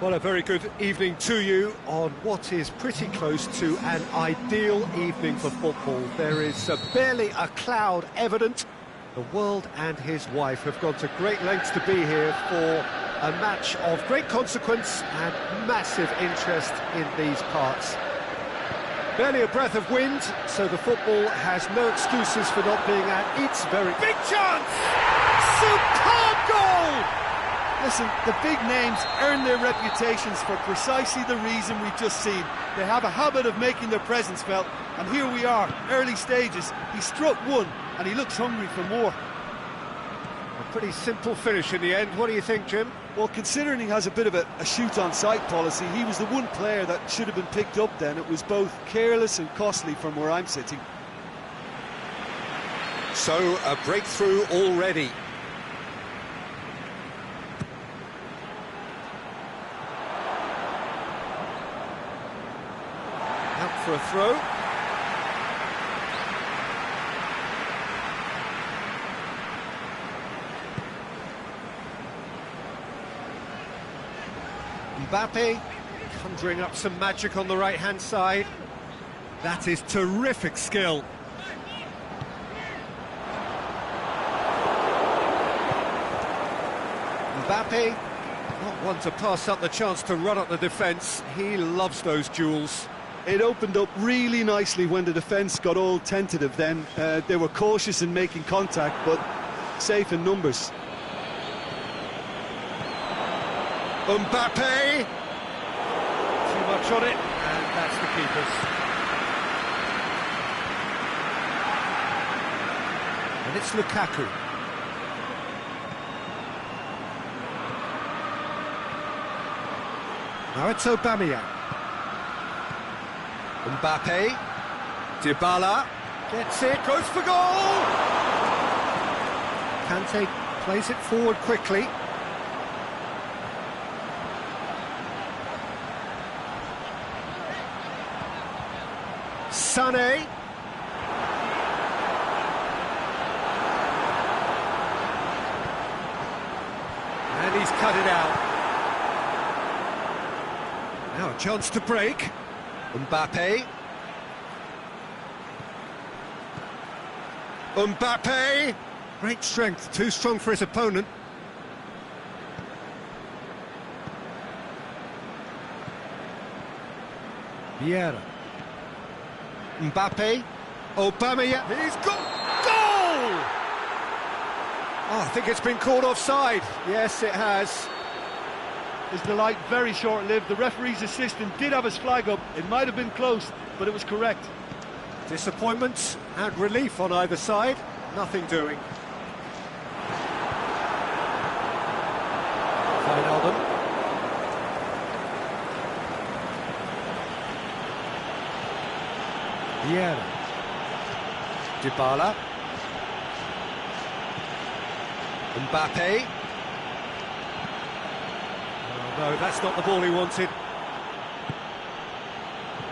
Well, a very good evening to you on what is pretty close to an ideal evening for football. There is barely a cloud evident. The world and his wife have gone to great lengths to be here for a match of great consequence and massive interest in these parts. Barely a breath of wind, so the football has no excuses for not being at its very big chance! Superb goal! Listen, the big names earn their reputations for precisely the reason we've just seen. They have a habit of making their presence felt, and here we are, early stages. He struck one, and he looks hungry for more. A pretty simple finish in the end. What do you think, Jim? Well, considering he has a bit of a shoot-on-sight policy, he was the one player that should have been picked up then. It was both careless and costly from where I'm sitting. So, a breakthrough already. Out for a throw. Mbappe conjuring up some magic on the right-hand side. That is terrific skill. Mbappe, not one to pass up the chance to run up the defence. He loves those duels. It opened up really nicely when the defence got all tentative then. They were cautious in making contact, but safe in numbers. Mbappe! Too much on it, and that's the keeper's. And it's Lukaku. Now it's Aubameyang. Mbappe. Dybala. Gets it, goes for goal! Kante plays it forward quickly. Sané. And he's cut it out. Now a chance to break. Mbappe. Mbappe. Great strength, too strong for his opponent. Vieira. Mbappe, Aubameyang, he's got goal! Oh, I think it's been called offside. Yes, it has. His delight very short-lived. The referee's assistant did have his flag up. It might have been close, but it was correct. Disappointment and relief on either side. Nothing doing. Wijnaldum. Vieira. Dybala. Mbappe. Oh no, that's not the ball he wanted.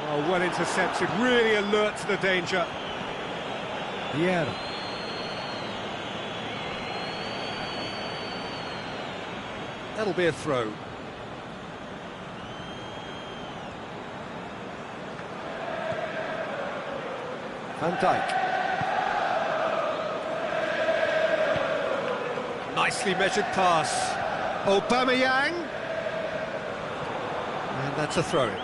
Oh, well intercepted, really alert to the danger. Vieira. That'll be a throw. Van Dijk. Nicely measured pass. Aubameyang. And that's a throw-in.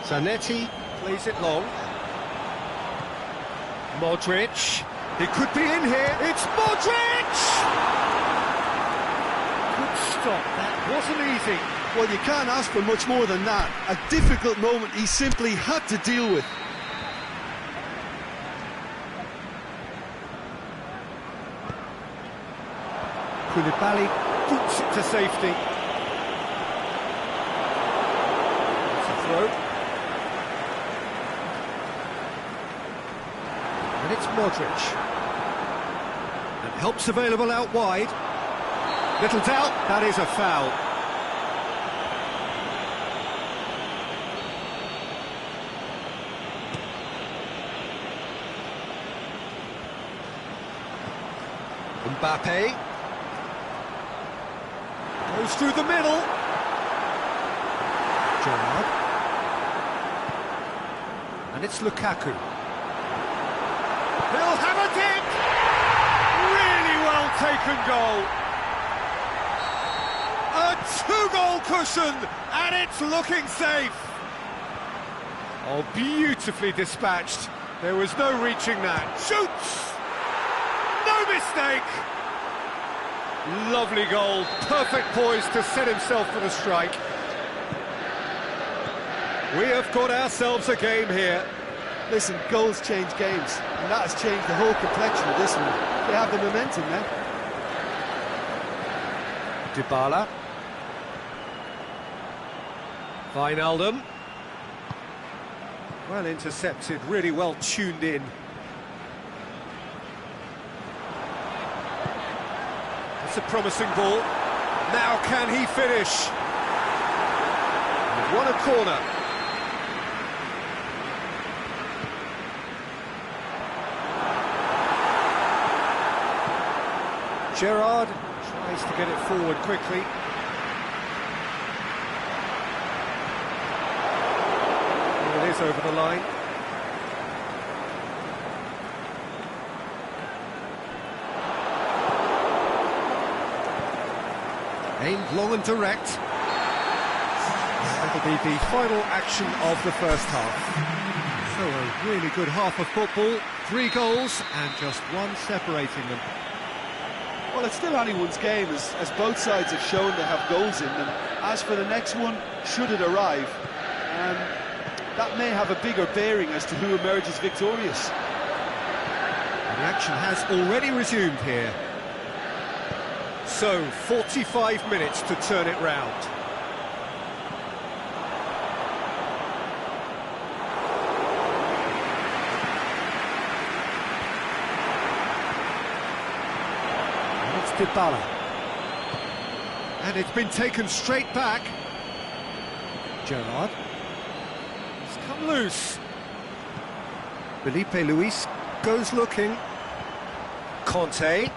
Zanetti plays it long. Modric. He could be in here. It's Modric! Good stop. That wasn't easy. Well, you can't ask for much more than that. A difficult moment he simply had to deal with. Koulibaly boots it to safety. It's a throw. And it's Modric. And help's available out wide. Little doubt, that is a foul. Mbappe. Goes through the middle. Gerrard. And it's Lukaku. He'll have a dig! Really well taken goal. A two-goal cushion, and it's looking safe. Oh, beautifully dispatched. There was no reaching that. Shoots! No mistake! Lovely goal, perfect poise to set himself for the strike. We have got ourselves a game here. Listen, goals change games, and that has changed the whole complexion of this one. They have the momentum now. Dybala. Wijnaldum. Well intercepted, really well tuned in. It's a promising ball. Now can he finish? He's won a corner. Gerrard tries to get it forward quickly. There it is over the line. Aimed long and direct. That'll be the final action of the first half. So a really good half of football. 3 goals and just one separating them. Well, it's still anyone's game, as both sides have shown they have goals in them. As for the next one, should it arrive, that may have a bigger bearing as to who emerges victorious. And the action has already resumed here. So, 45 minutes to turn it round. Dybala. And it's been taken straight back. Gerrard. He's come loose. Felipe Luis goes looking. Conte.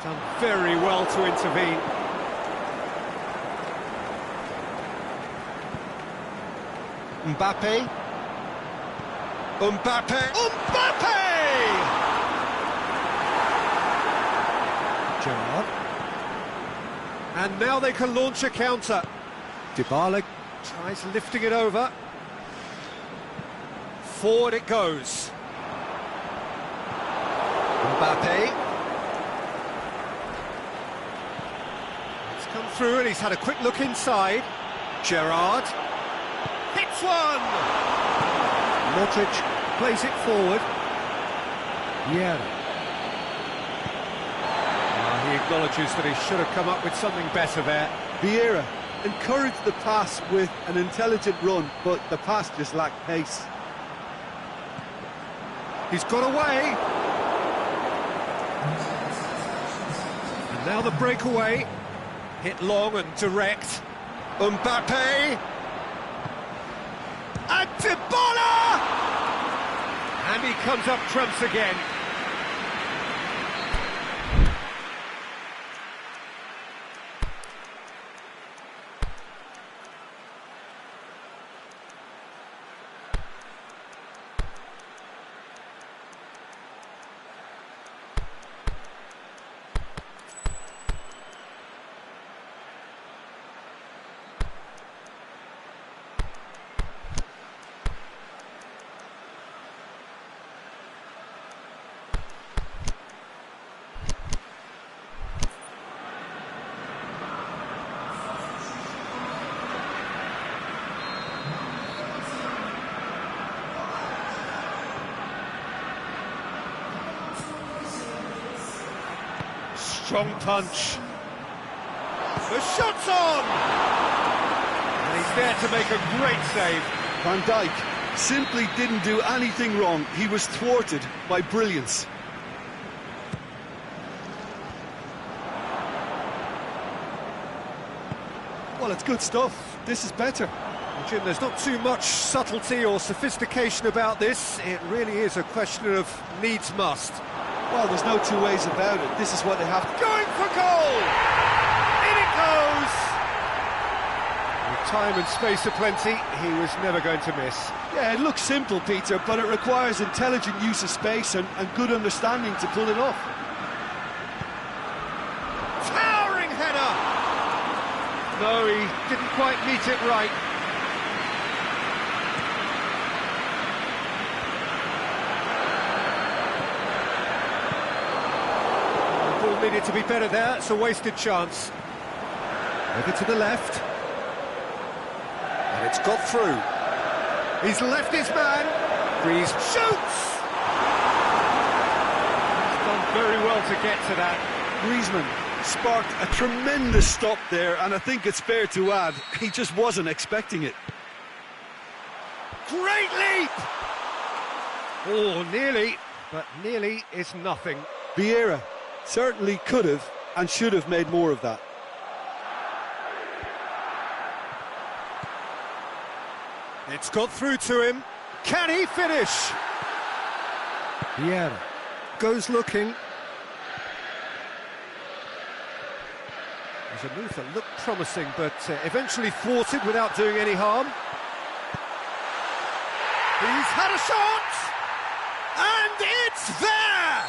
Done very well to intervene. Mbappe. Mbappe! Gerrard. And now they can launch a counter. Dybala tries lifting it over. Forward it goes. Mbappe. It's come through and he's had a quick look inside. Gerrard. Hits one! Modric plays it forward. Yeah. He acknowledges that he should have come up with something better there. Vieira encouraged the pass with an intelligent run, but the pass just lacked pace. He's got away. And now the breakaway. Hit long and direct. Mbappe. And Dybala! And he comes up trumps again. Strong punch. The shot's on! And he's there to make a great save. Van Dijk simply didn't do anything wrong. He was thwarted by brilliance. Well, it's good stuff. This is better. Jim, there's not too much subtlety or sophistication about this. It really is a question of needs must. Well, there's no two ways about it. This is what they have to... Going for goal! In it goes! With time and space aplenty, he was never going to miss. Yeah, it looks simple, Peter, but it requires intelligent use of space and good understanding to pull it off. Towering header! No, he didn't quite meet it right. The ball needed to be better there, it's a wasted chance. Over to the left. And it's got through. He's left his man. Breeze shoots! He's done very well to get to that. Griezmann sparked a tremendous stop there, and I think it's fair to add, he just wasn't expecting it. Great leap! Oh, nearly, but nearly is nothing. Vieira certainly could have and should have made more of that. It's got through to him. Can he finish? Vieira goes looking. There's a move that looked promising, but eventually thwarted without doing any harm. He's had a shot! And it's there!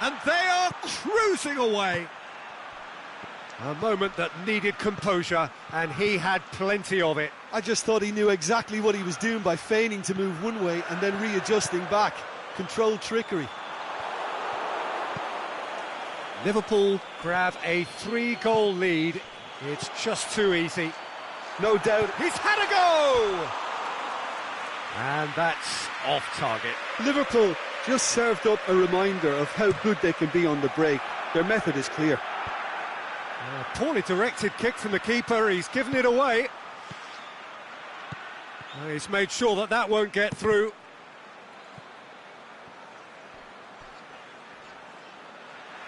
And they are cruising away. A moment that needed composure, and he had plenty of it. I just thought he knew exactly what he was doing by feigning to move one way and then readjusting back. Controlled trickery. Liverpool grab a 3-goal lead. It's just too easy. No doubt. He's had a go! And that's off target. Liverpool just served up a reminder of how good they can be on the break. Their method is clear. A poorly directed kick from the keeper, he's given it away. He's made sure that that won't get through.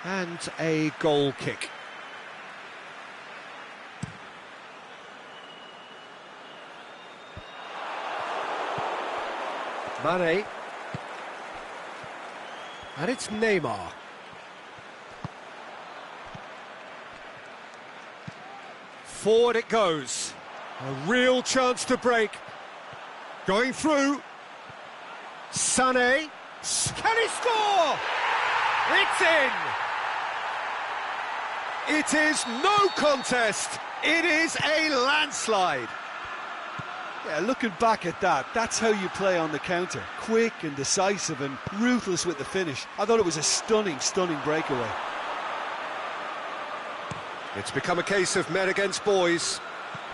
And a goal kick. Mane. And it's Neymar. Forward it goes. A real chance to break. Going through. Sané. Can he score? It's in. It is no contest. It is a landslide. Yeah, looking back at that, that's how you play on the counter. Quick and decisive and ruthless with the finish. I thought it was a stunning, stunning breakaway. It's become a case of men against boys.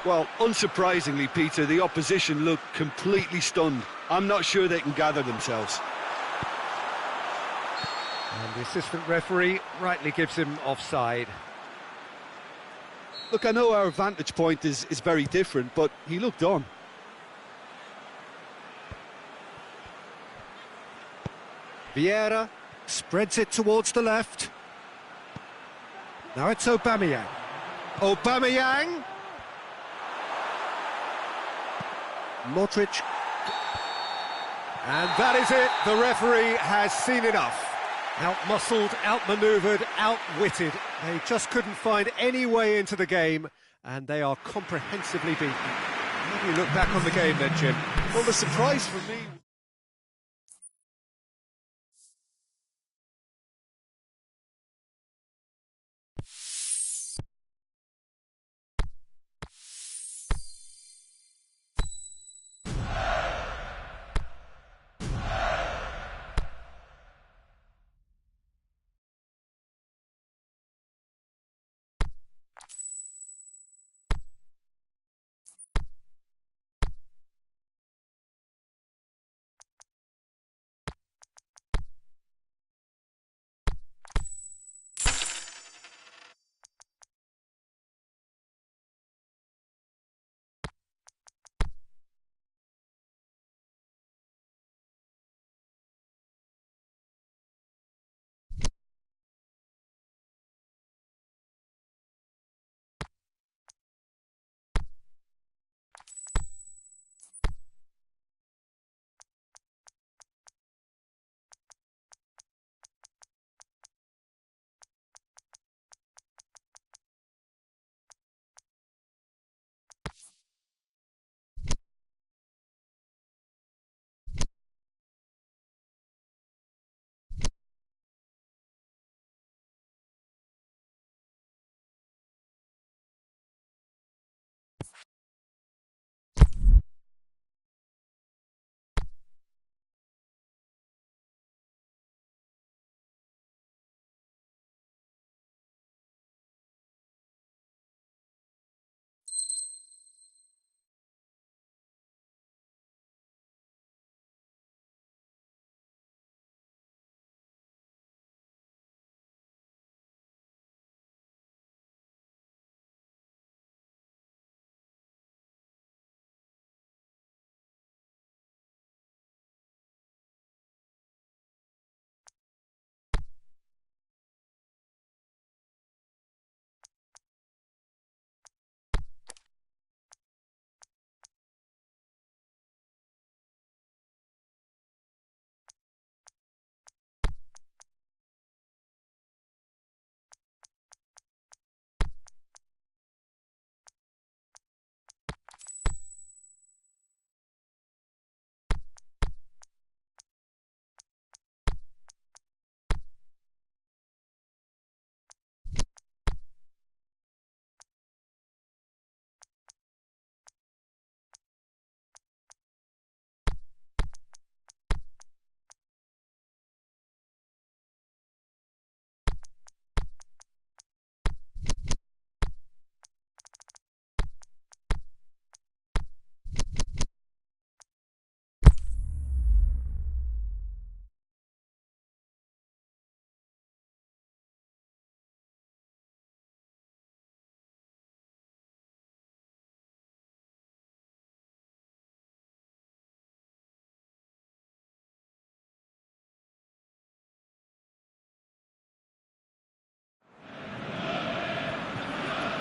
Well, unsurprisingly, Peter, the opposition look completely stunned. I'm not sure they can gather themselves. And the assistant referee rightly gives him offside. Look, I know our vantage point is very different, but he looked on. Vieira spreads it towards the left. Now it's Aubameyang. Aubameyang. Modric. And that is it. The referee has seen enough. Out-muscled, out-manoeuvred, outwitted. They just couldn't find any way into the game, and they are comprehensively beaten. How do you look back on the game then, Jim? Well, the surprise for me...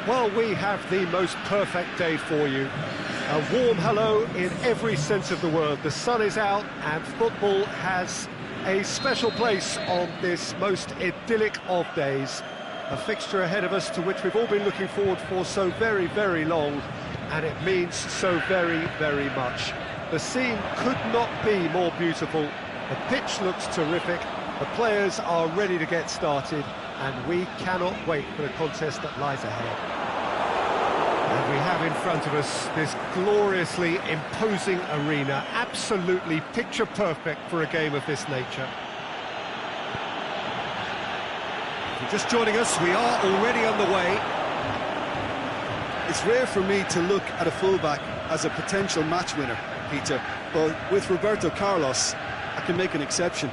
Well, we have the most perfect day for you. A warm hello in every sense of the word. The sun is out and football has a special place on this most idyllic of days. A fixture ahead of us to which we've all been looking forward for so very, very long, and it means so very, very much. The scene could not be more beautiful. The pitch looks terrific. The players are ready to get started, and we cannot wait for the contest that lies ahead. And we have in front of us this gloriously imposing arena, absolutely picture perfect for a game of this nature. If you're just joining us, we are already underway. It's rare for me to look at a fullback as a potential match winner, Peter, but with Roberto Carlos, I can make an exception.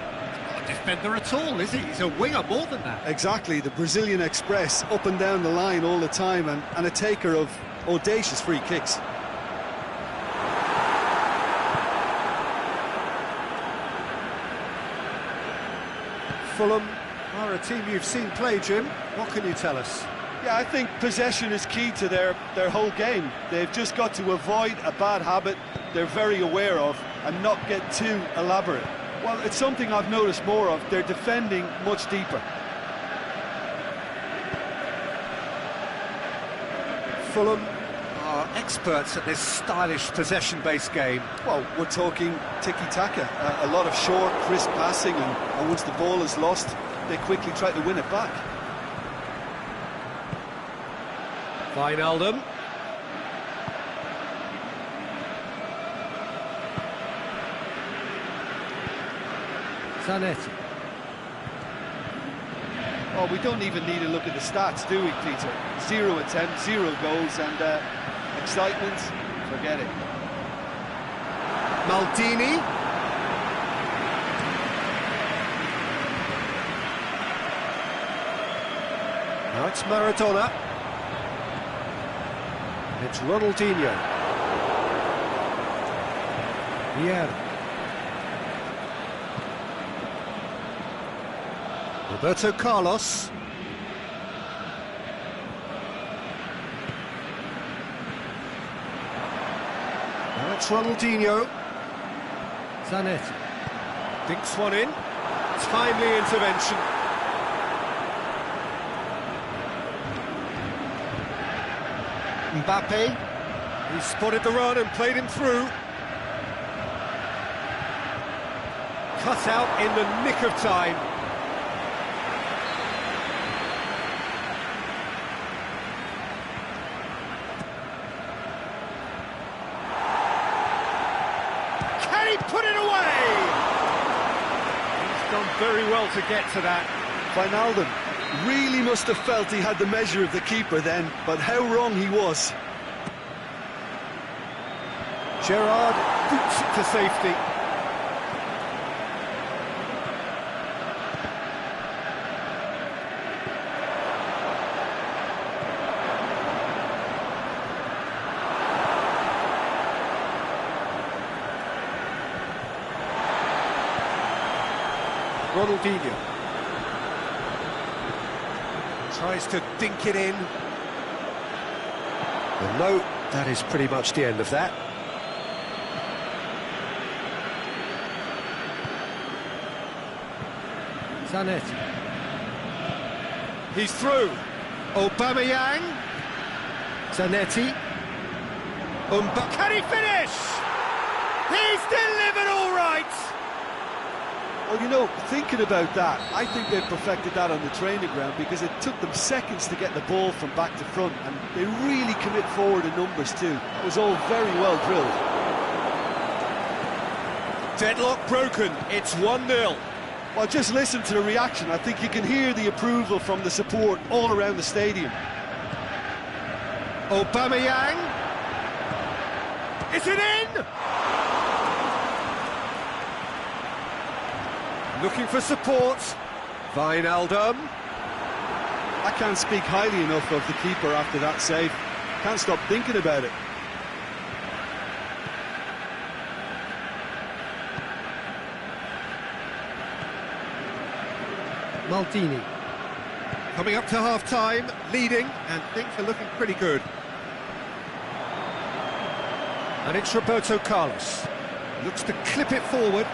Not a defender at all, is he? He's a winger more than that. Exactly, the Brazilian Express, up and down the line all the time, and a taker of audacious free kicks. Fulham are a team you've seen play, Jim. What can you tell us? Yeah, I think possession is key to their whole game. They've just got to avoid a bad habit they're very aware of and not get too elaborate. Well, it's something I've noticed more of. They're defending much deeper. Fulham are experts at this stylish possession-based game. Well, we're talking tiki-taka, a lot of short, crisp passing, and once the ball is lost, they quickly try to win it back. Wijnaldum. Zanetti. Oh, we don't even need to look at the stats, do we, Peter? 0 attempts, 0 goals, and excitement, forget it. Maldini. Now it's Maradona. It's Ronaldinho. Vieira. Roberto Carlos. Now it's Ronaldinho. Zanetti. Dinks one in. Timely intervention. Mbappe. He spotted the run and played him through. Cut out in the nick of time. Can he put it away? He's done very well to get to that. Wijnaldum really must have felt he had the measure of the keeper then, but how wrong he was. Gerrard boots it to safety. Ronaldinho tries to dink it in. Well, no, that is pretty much the end of that. Zanetti. He's through. Aubameyang. Zanetti. Can he finish? He's delivered all right. Well, you know, thinking about that, I think they've perfected that on the training ground because it took them seconds to get the ball from back to front, and they really commit forward in numbers too. It was all very well drilled. Deadlock broken. It's 1-0. Well, just listen to the reaction. I think you can hear the approval from the support all around the stadium. Aubameyang. Is it in? Looking for support. Wijnaldum. I can't speak highly enough of the keeper after that save. Can't stop thinking about it. Maldini. Coming up to half-time, leading, and things are looking pretty good. And it's Roberto Carlos. Looks to clip it forward.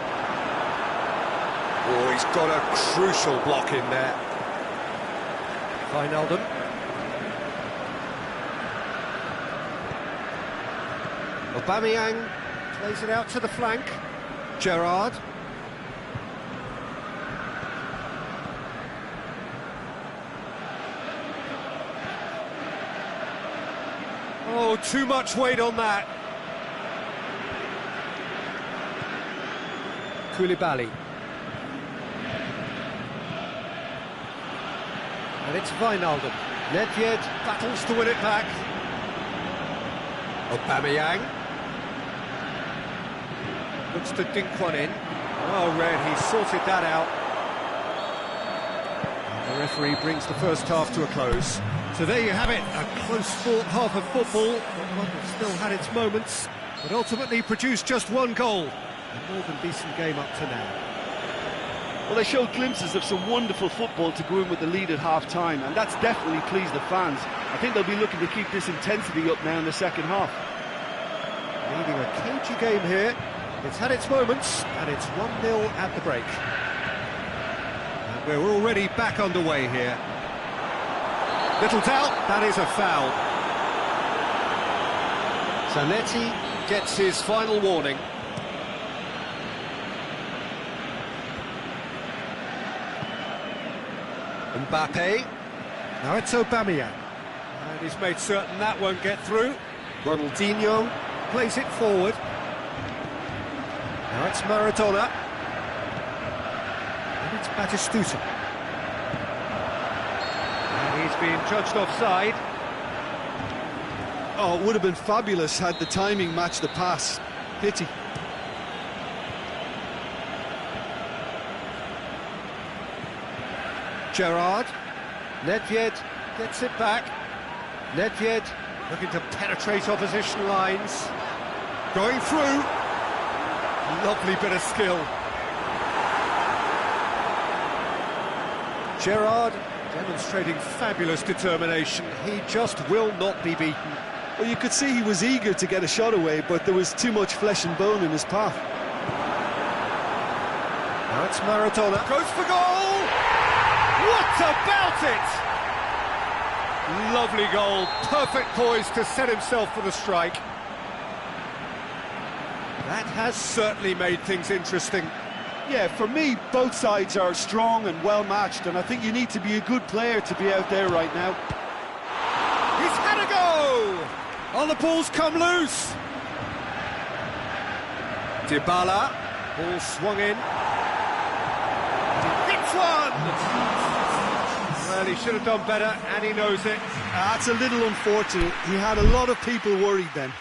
Oh, he's got a crucial block in there. Wijnaldum. Aubameyang plays it out to the flank. Gerrard. Oh, too much weight on that. Koulibaly. And it's Wijnaldum. Nedved battles to win it back. Aubameyang. Looks to dink one in. Oh, Red, he sorted that out. And the referee brings the first half to a close. So there you have it, a close-fought half of football. One that still had its moments, but ultimately produced just one goal. A more than decent game up to now. Well, they showed glimpses of some wonderful football to go in with the lead at half-time, and that's definitely pleased the fans. I think they'll be looking to keep this intensity up now in the second half. Leading a cagey game here. It's had its moments, and it's 1-0 at the break. And we're already back underway here. Little doubt, that is a foul. Zanetti gets his final warning. Mbappe. Now it's Aubameyang. And he's made certain that won't get through. Ronaldinho plays it forward. Now it's Maradona. And it's Batistuta. And he's being judged offside. Oh, it would have been fabulous had the timing matched the pass. Pity. Gerrard. Nedved gets it back. Nedved looking to penetrate opposition lines. Going through. Lovely bit of skill. Gerrard demonstrating fabulous determination. He just will not be beaten. Well, you could see he was eager to get a shot away, but there was too much flesh and bone in his path. Now it's Maradona. Goes for goal! What about it? Lovely goal. Perfect poise to set himself for the strike. That has certainly made things interesting. Yeah, for me, both sides are strong and well-matched, and I think you need to be a good player to be out there right now. He's had a go! Oh, the ball's come loose. Dybala. Ball swung in. Hits one! Well, he should have done better, and he knows it. That's a little unfortunate. He had a lot of people worried then.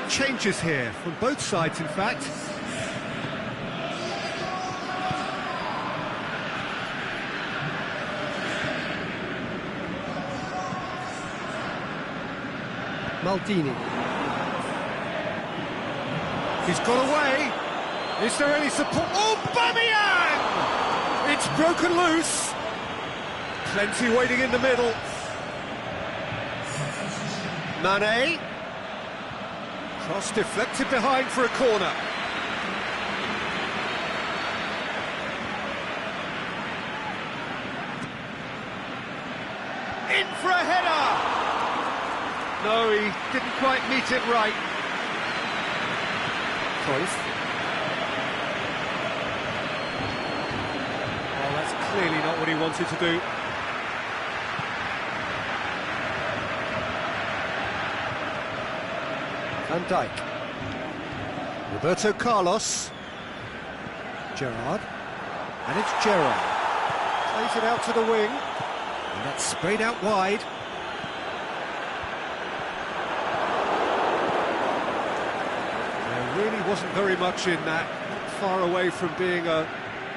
Changes here from both sides, in fact. Maldini. He's got away. Is there any support? Oh, Aubameyang! It's broken loose. Plenty waiting in the middle. Mane. Cross deflected behind for a corner. In for a header! No, he didn't quite meet it right. Cruyff. Clearly not what he wanted to do. Van Dijk. Roberto Carlos. Gerrard. And it's Gerrard. Plays it out to the wing. And that's sprayed out wide. There really wasn't very much in that. Not far away from being a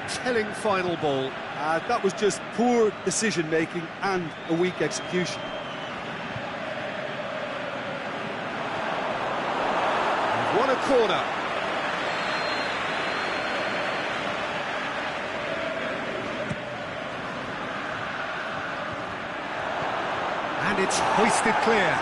telling final ball. That was just poor decision-making and a weak execution. He's won a corner. And it's hoisted clear.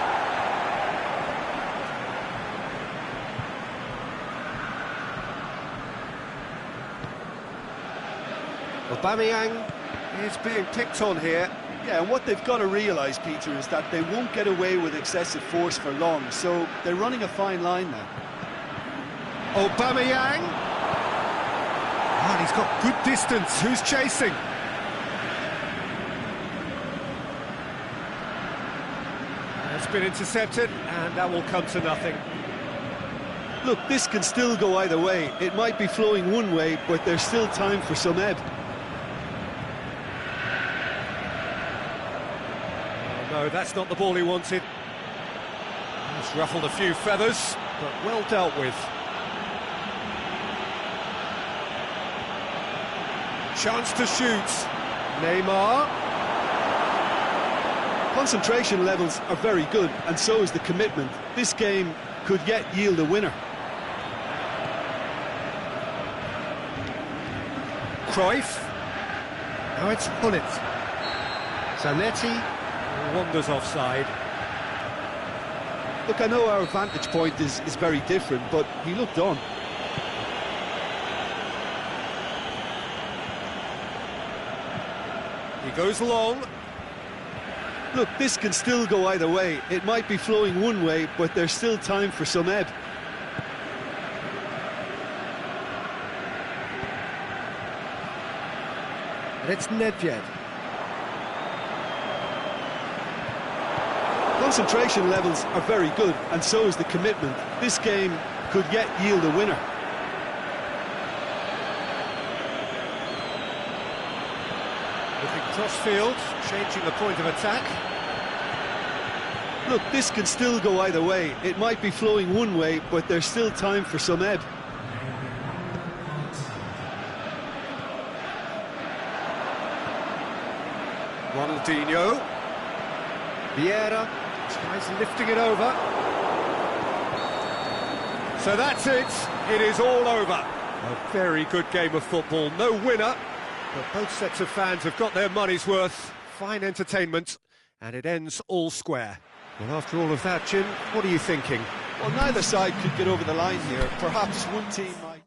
Aubameyang is being picked on here. Yeah, and what they've got to realise, Peter, is that they won't get away with excessive force for long, so they're running a fine line now. Aubameyang. And he's got good distance. Who's chasing? It's been intercepted, and that will come to nothing. Look, this can still go either way. It might be flowing one way, but there's still time for some ebb. Oh, no, that's not the ball he wanted. He's ruffled a few feathers, but well dealt with. Chance to shoot. Neymar. Concentration levels are very good, and so is the commitment. This game could yet yield a winner. Cruyff. Now it's Gullit. Zanetti wanders offside. Look, I know our vantage point is very different, but he looked on. He goes long. Look, this can still go either way. It might be flowing one way, but there's still time for some ebb. And it's Nedved. Concentration levels are very good, and so is the commitment. This game could yet yield a winner. Looking cross-field, changing the point of attack. Look, this can still go either way. It might be flowing one way, but there's still time for some ebb. Ronaldinho. Vieira tries lifting it over. So that's it. It is all over. A very good game of football. No winner, but both sets of fans have got their money's worth. Fine entertainment, and it ends all square. Well, after all of that, Jim, what are you thinking? Well, neither side could get over the line here. Perhaps one team might...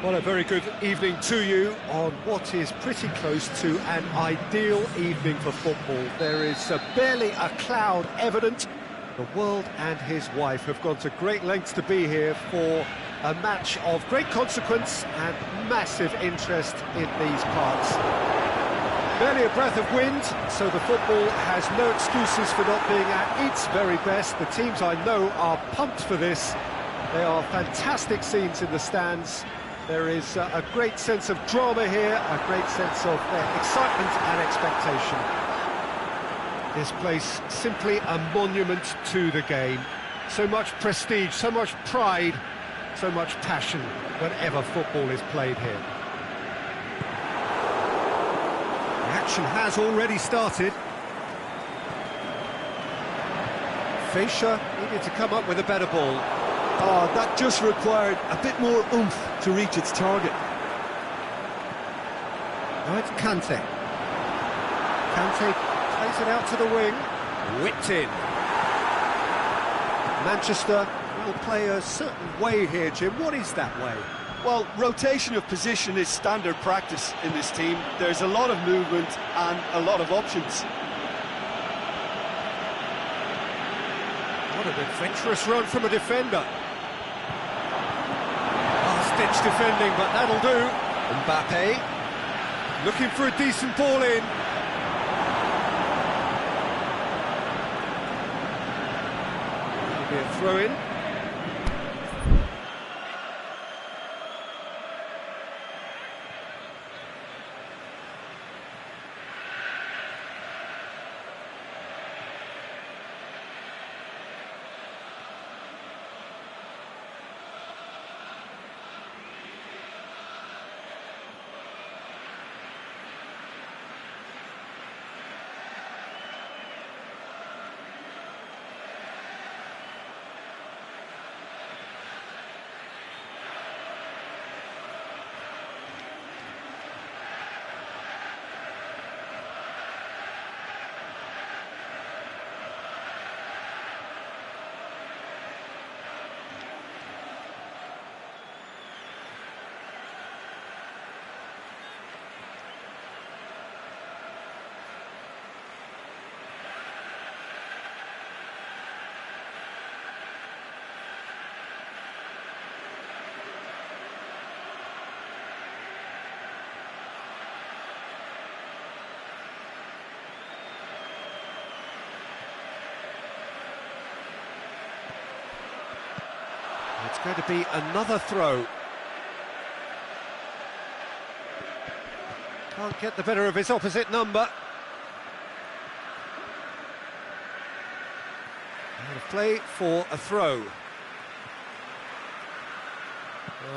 Well, a very good evening to you on what is pretty close to an ideal evening for football. There is barely a cloud evident. The world and his wife have gone to great lengths to be here for a match of great consequence and massive interest in these parts. Barely a breath of wind, so the football has no excuses for not being at its very best. The teams I know are pumped for this. They are fantastic scenes in the stands. There is a great sense of drama here, a great sense of excitement and expectation. This place simply a monument to the game. So much prestige, so much pride, so much passion whenever football is played here. The action has already started. Fischer needed to come up with a better ball. Oh, that just required a bit more oomph to reach its target. Now it's Kante. Kante plays it out to the wing. Whipped in. Manchester will play a certain way here, Jim. What is that way? Well, rotation of position is standard practice in this team. There's a lot of movement and a lot of options. What an adventurous run from a defender. Last-ditch defending, but that'll do. Mbappe looking for a decent ball in. That'll be a throw-in. It's going to be another throw. Can't get the better of his opposite number. And a play for a throw.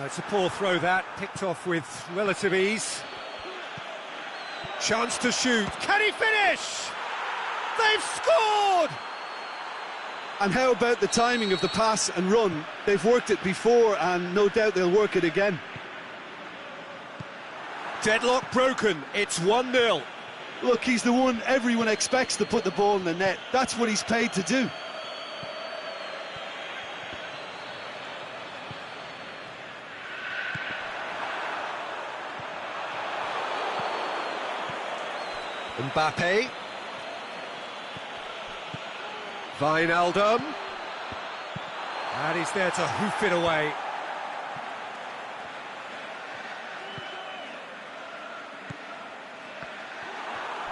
It's a poor throw that, picked off with relative ease. Chance to shoot. Can he finish? They've scored! And how about the timing of the pass and run? They've worked it before and no doubt they'll work it again. Deadlock broken, it's 1-0. Look, he's the one everyone expects to put the ball in the net. That's what he's paid to do. Mbappe. Wijnaldum. And he's there to hoof it away.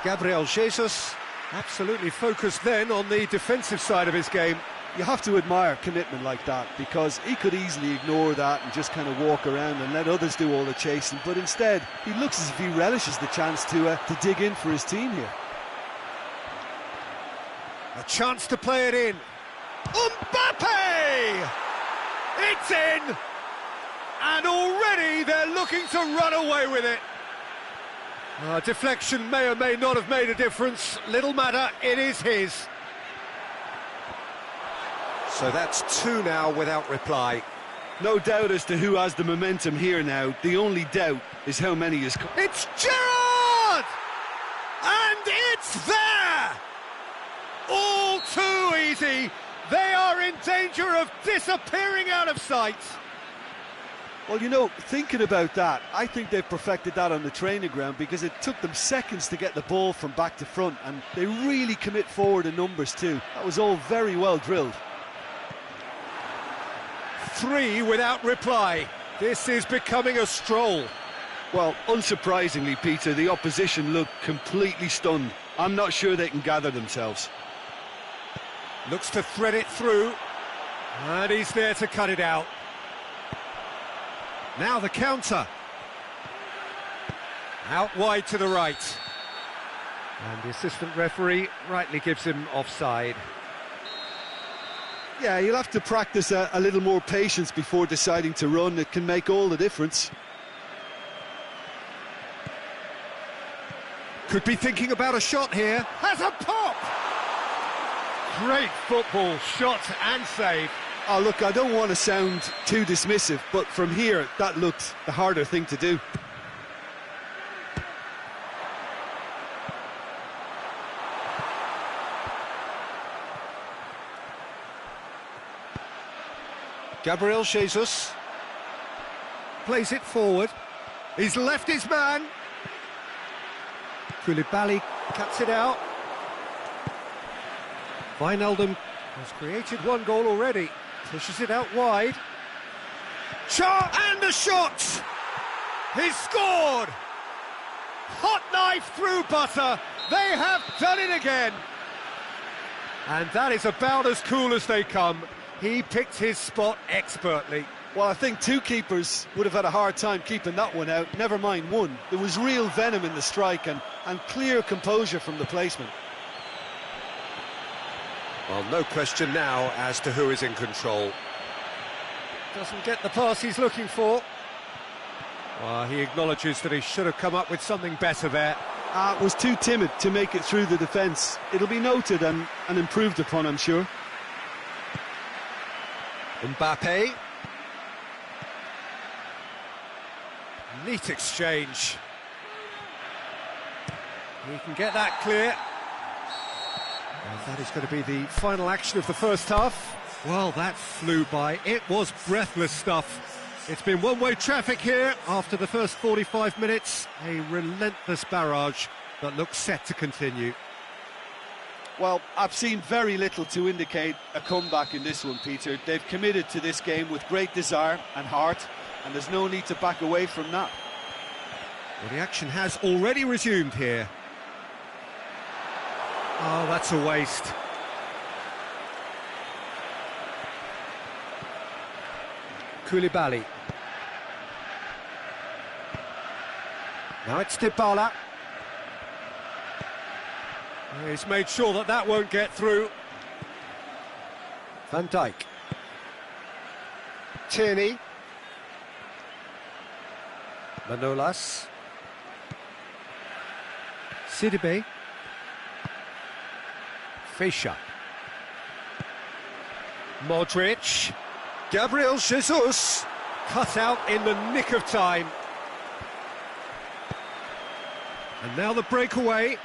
Gabriel Jesus, absolutely focused then on the defensive side of his game. You have to admire commitment like that, because he could easily ignore that and just kind of walk around and let others do all the chasing, but instead he looks as if he relishes the chance to dig in for his team here. A chance to play it in. Mbappe! It's in! And already they're looking to run away with it. Deflection may or may not have made a difference. Little matter, it is his. So that's two now without reply. No doubt as to who has the momentum here now. The only doubt is how many is... It's Gerrard! And it's there! All too easy. They are in danger of disappearing out of sight. Well, you know, thinking about that, I think they've perfected that on the training ground because it took them seconds to get the ball from back to front, and they really commit forward in numbers too. That was all very well drilled. 3 without reply. This is becoming a stroll. Well, unsurprisingly, Peter, the opposition look completely stunned. I'm not sure they can gather themselves. Looks to thread it through, and he's there to cut it out. Now the counter. Out wide to the right. And the assistant referee rightly gives him offside. Yeah, you'll have to practice a little more patience before deciding to run. It can make all the difference. Could be thinking about a shot here. Has a pop! Great football, shot and save. Oh, look, I don't want to sound too dismissive, but from here, that looked the harder thing to do. Gabriel Jesus plays it forward. He's left his man. Koulibaly cuts it out. Wijnaldum has created one goal already. Pushes it out wide. Shot and a shot! He's scored! Hot knife through butter. They have done it again. And that is about as cool as they come. He picked his spot expertly. Well, I think two keepers would have had a hard time keeping that one out, never mind one. There was real venom in the strike and clear composure from the placement. Well, no question now as to who is in control. Doesn't get the pass he's looking for. Well, he acknowledges that he should have come up with something better there. Was too timid to make it through the defence. It'll be noted and improved upon, I'm sure. Mbappe. Neat exchange. He can get that clear. And that is going to be the final action of the first half. Well, that flew by. It was breathless stuff. It's been one-way traffic here after the first 45 minutes. A relentless barrage that looks set to continue. Well, I've seen very little to indicate a comeback in this one, Peter. They've committed to this game with great desire and heart, and there's no need to back away from that. Well, the action has already resumed here. Oh, that's a waste. Koulibaly. Now it's Dybala. He's made sure that that won't get through. Van Dijk. Tierney. Manolas. Sidibe. Fischer. Modric. Gabriel Jesus. Cut out in the nick of time. And now the breakaway.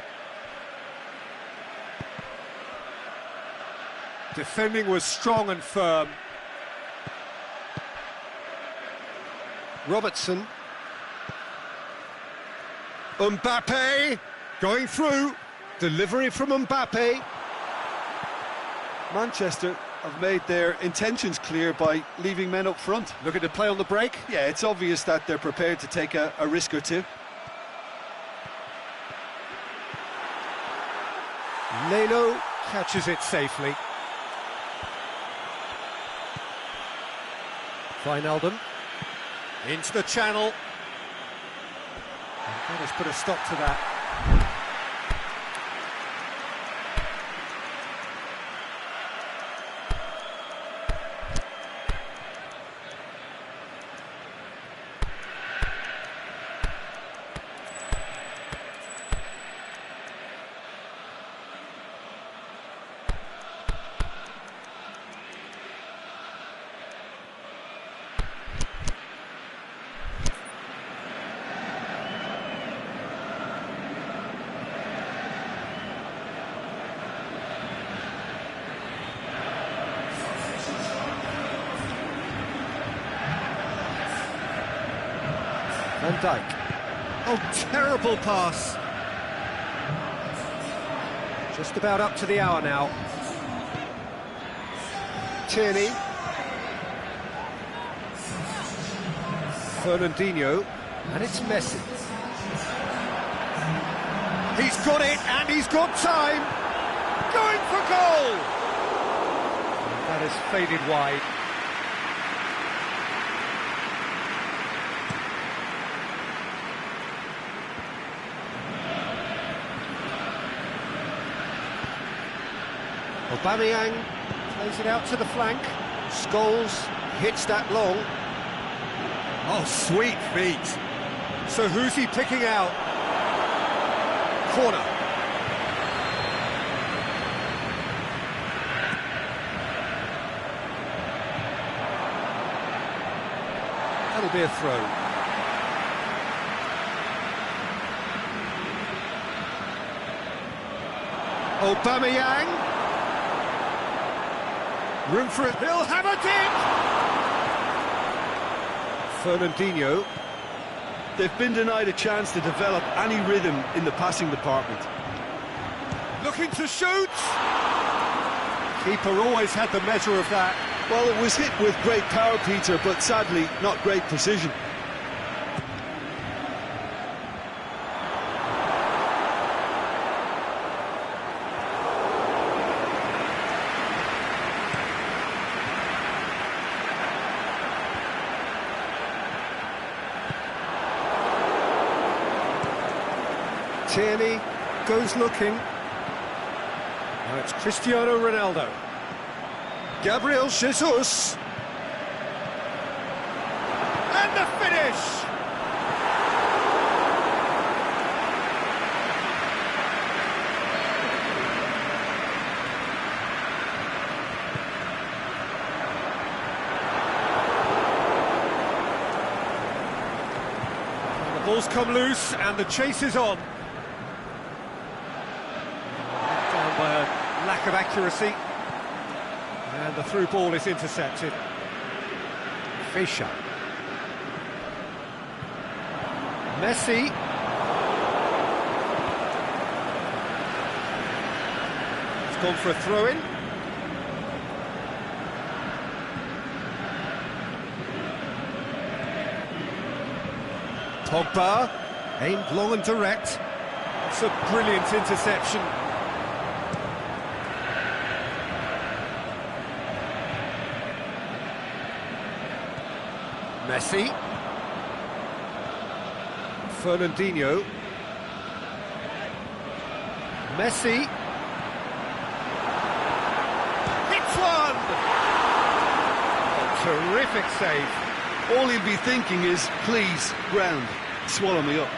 Defending was strong and firm. Robertson. Mbappe going through. Delivery from Mbappe. Manchester have made their intentions clear by leaving men up front. Looking to play on the break. Yeah, it's obvious that they're prepared to take a risk or two. Leno catches it safely. Wijnaldum into the channel. And that has put a stop to that. Van Dijk. Oh, terrible pass. Just about up to the hour now. Tierney. Fernandinho. And it's Messi. He's got it, and he's got time. Going for goal. And that has faded wide. Aubameyang plays it out to the flank. Scholes hits that long. Oh, sweet feet. So who's he picking out? Corner. That'll be a throw. Aubameyang. Room for it. He'll have it in! Fernandinho. They've been denied a chance to develop any rhythm in the passing department. Looking to shoot! Keeper always had the measure of that. Well, it was hit with great power, Peter, but sadly, not great precision. Tierney goes looking. Now it's Cristiano Ronaldo. Gabriel Jesus. And the finish! And the ball's come loose and the chase is on. By a lack of accuracy, and the through ball is intercepted. Fischer. Messi. He's gone for a throw-in. Pogba, aimed long and direct. It's a brilliant interception. Messi. Fernandinho. Messi. Hits one! A terrific save. All he'll be thinking is, please, ground, swallow me up.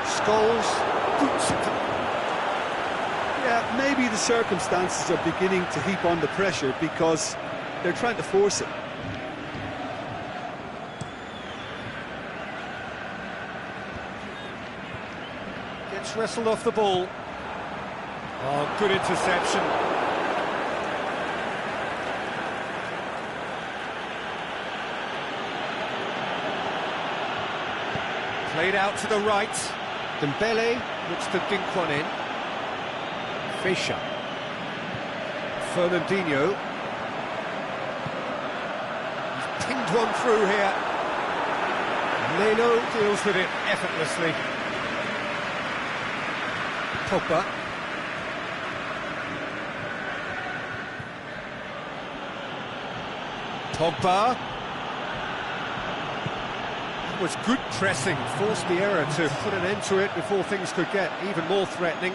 Scholes boots it. Yeah, maybe the circumstances are beginning to heap on the pressure because they're trying to force it. Gets wrestled off the ball. Oh, good interception. Played out to the right. Dembele looks to dink one in. Fischer. Fernandinho. He's pinged one through here. Leno deals with it effortlessly. Pogba. Pogba. That was good pressing, forced the error to put an end to it before things could get even more threatening.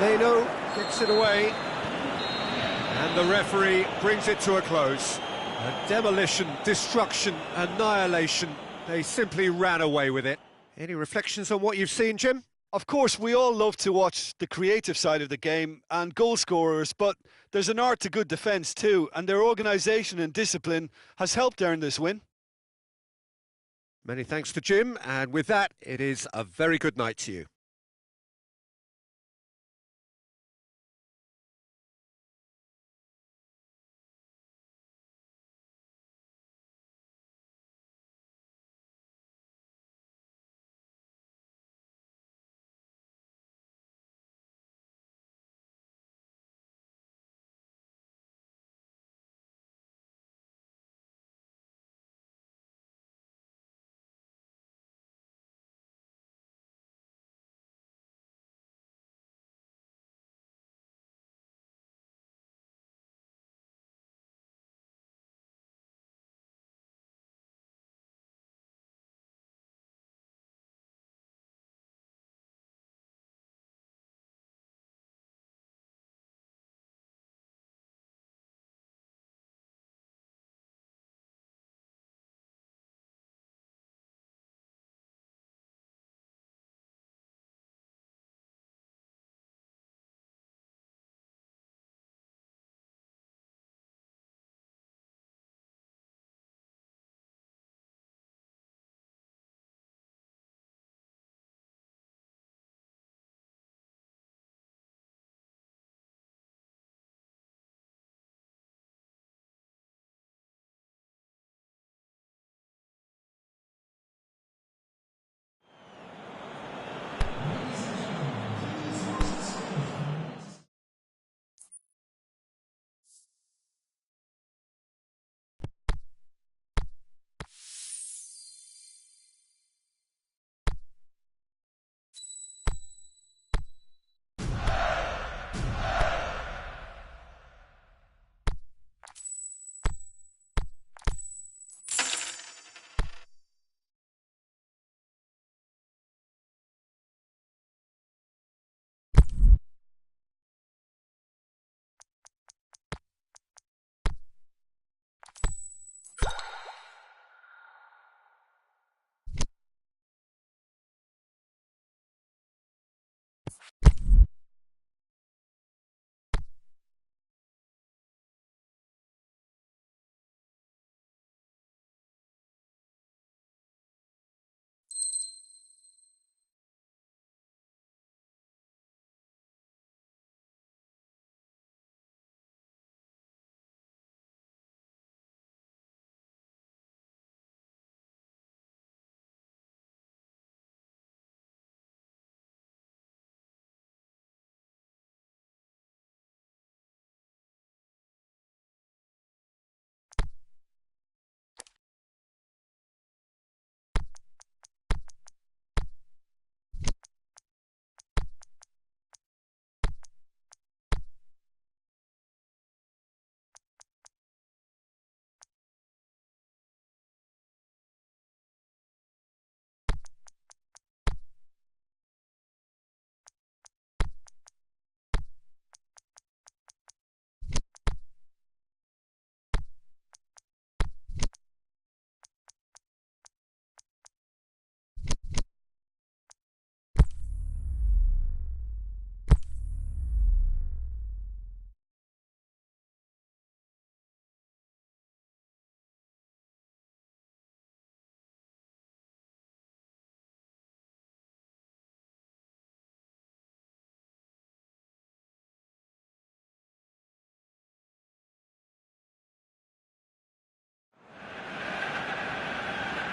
Leno gets it away, and the referee brings it to a close. A demolition, destruction, annihilation. They simply ran away with it. Any reflections on what you've seen, Jim? Of course, we all love to watch the creative side of the game and goal scorers, but there's an art to good defence too, and their organisation and discipline has helped earn this win. Many thanks to Jim, and with that, it is a very good night to you.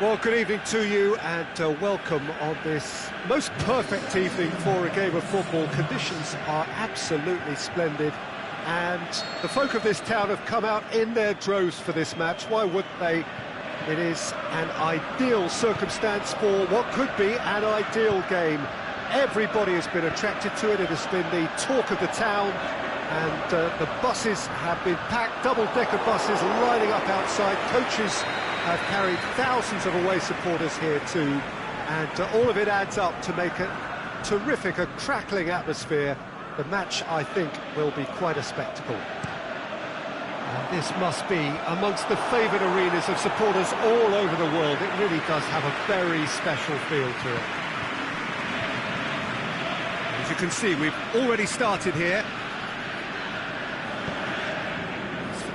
Well, good evening to you and welcome on this most perfect evening for a game of football. Conditions are absolutely splendid and the folk of this town have come out in their droves for this match. Why wouldn't they? It is an ideal circumstance for what could be an ideal game. Everybody has been attracted to it. It has been the talk of the town and the buses have been packed, double-decker buses lining up outside. Coaches have carried thousands of away supporters here too, and all of it adds up to make a terrific, a crackling atmosphere. The match, I think, will be quite a spectacle. And this must be amongst the favoured arenas of supporters all over the world. It really does have a very special feel to it. As you can see, we've already started here.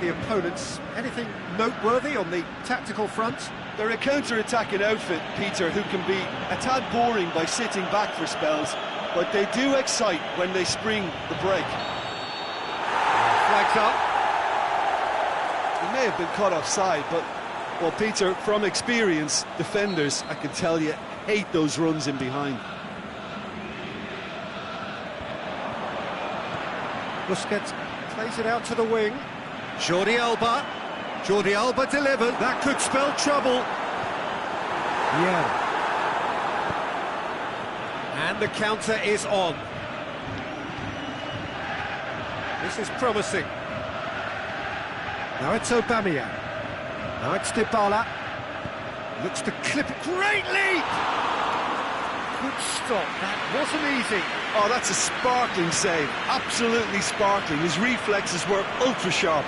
The opponents, anything noteworthy on the tactical front? They're a counter-attacking outfit, Peter, who can be a tad boring by sitting back for spells, but they do excite when they spring the break. Flags up. He may have been caught offside, but, well, Peter, from experience, defenders, I can tell you, hate those runs in behind. Busquets plays it out to the wing. Jordi Alba delivered. That could spell trouble. Yeah. And the counter is on. This is promising. Now it's Aubameyang. Now it's Dybala. Looks to clip it. Great leap! Good stop. That wasn't easy. Oh, that's a sparkling save. Absolutely sparkling. His reflexes were ultra-sharp.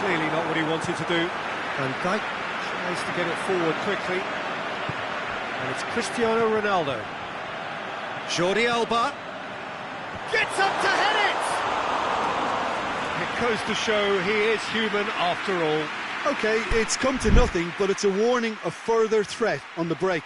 Clearly not what he wanted to do. Van Dijk tries to get it forward quickly. And it's Cristiano Ronaldo. Jordi Alba gets up to head it! It goes to show he is human after all. OK, it's come to nothing, but it's a warning of further threat on the break.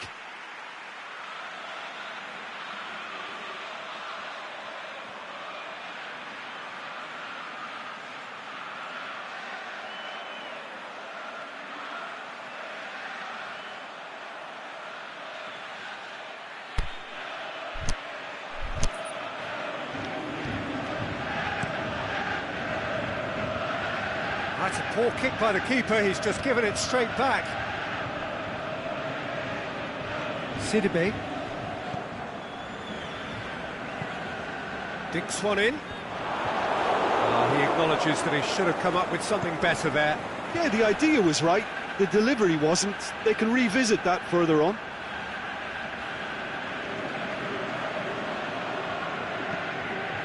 That's a poor kick by the keeper, he's just given it straight back. Sidibe. Dinks one in. He acknowledges that he should have come up with something better there. Yeah, the idea was right, the delivery wasn't. They can revisit that further on.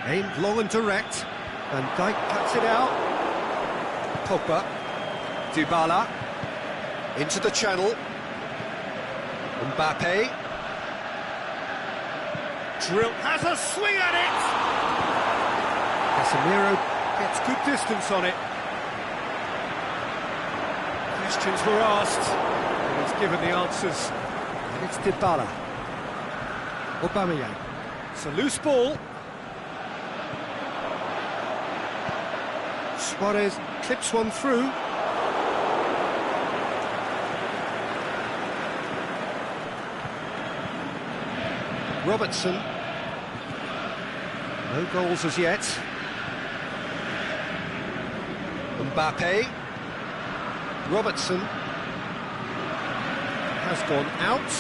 Aimed long and direct. Van Dijk cuts it out. Pogba, Dybala, into the channel, Mbappe, drill, has a swing at it! Casemiro gets good distance on it. Questions were asked, and he's given the answers, and it's Dybala. Aubameyang, it's a loose ball. Suarez clips one through. Robertson. No goals as yet. Mbappe. Robertson. Has gone out.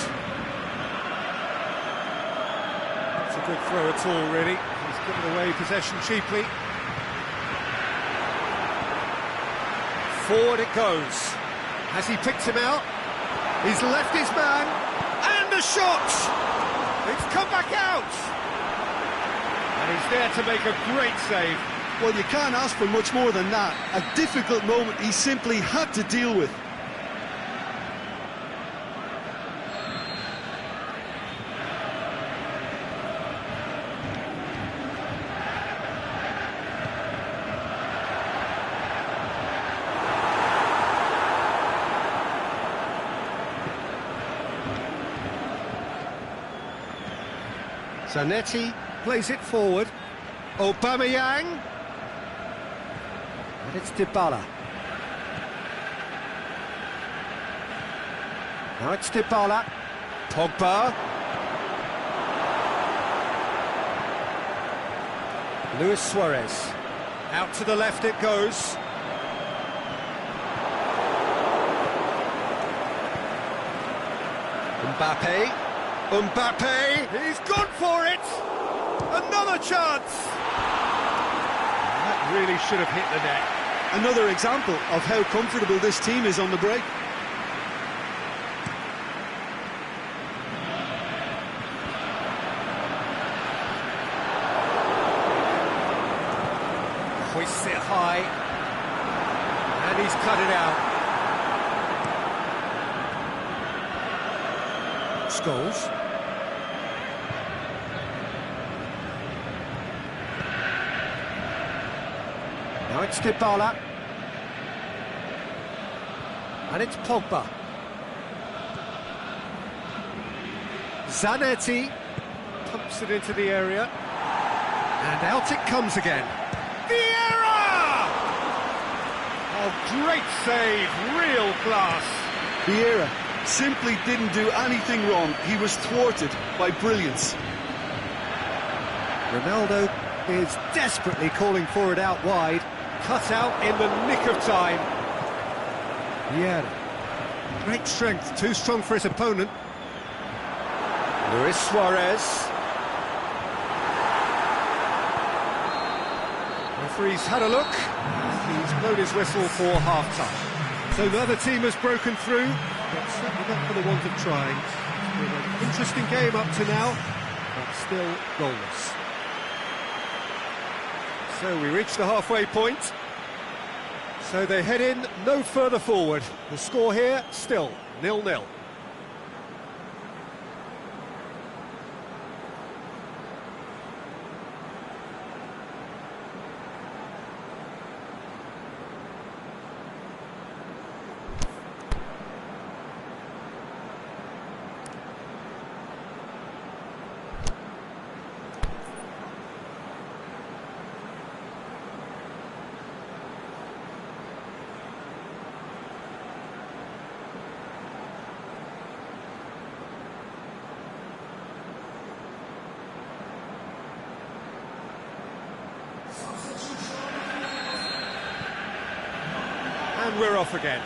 It's a good throw at all, really. He's given away possession cheaply. Forward it goes. Has he picked him out? He's left his man. And the shot! It's come back out! And he's there to make a great save. Well, you can't ask for much more than that. A difficult moment he simply had to deal with. Zanetti plays it forward. Aubameyang. And it's Dybala. Now it's Dybala. Pogba. Luis Suarez. Out to the left it goes. Mbappe. He's gone for it. Another chance. That really should have hit the net. Another example of how comfortable this team is on the break. Hoists it high. And he's cut it out. Scholes. Now it's Dybala. And it's Pogba. Zanetti pumps it into the area. And out it comes again. Vieira! Oh, great save, real class. Vieira simply didn't do anything wrong. He was thwarted by brilliance. Ronaldo is desperately calling for it out wide. Cut out in the nick of time. Vieira. Great strength, too strong for his opponent. Luis Suarez. Referee's had a look. He's blown his whistle for half-time. So the other team has broken through, but certainly not for the want of trying. It's been an interesting game up to now, but still goalless. So we reach the halfway point. So they head in no further forward. The score here, still 0-0. And we're off again.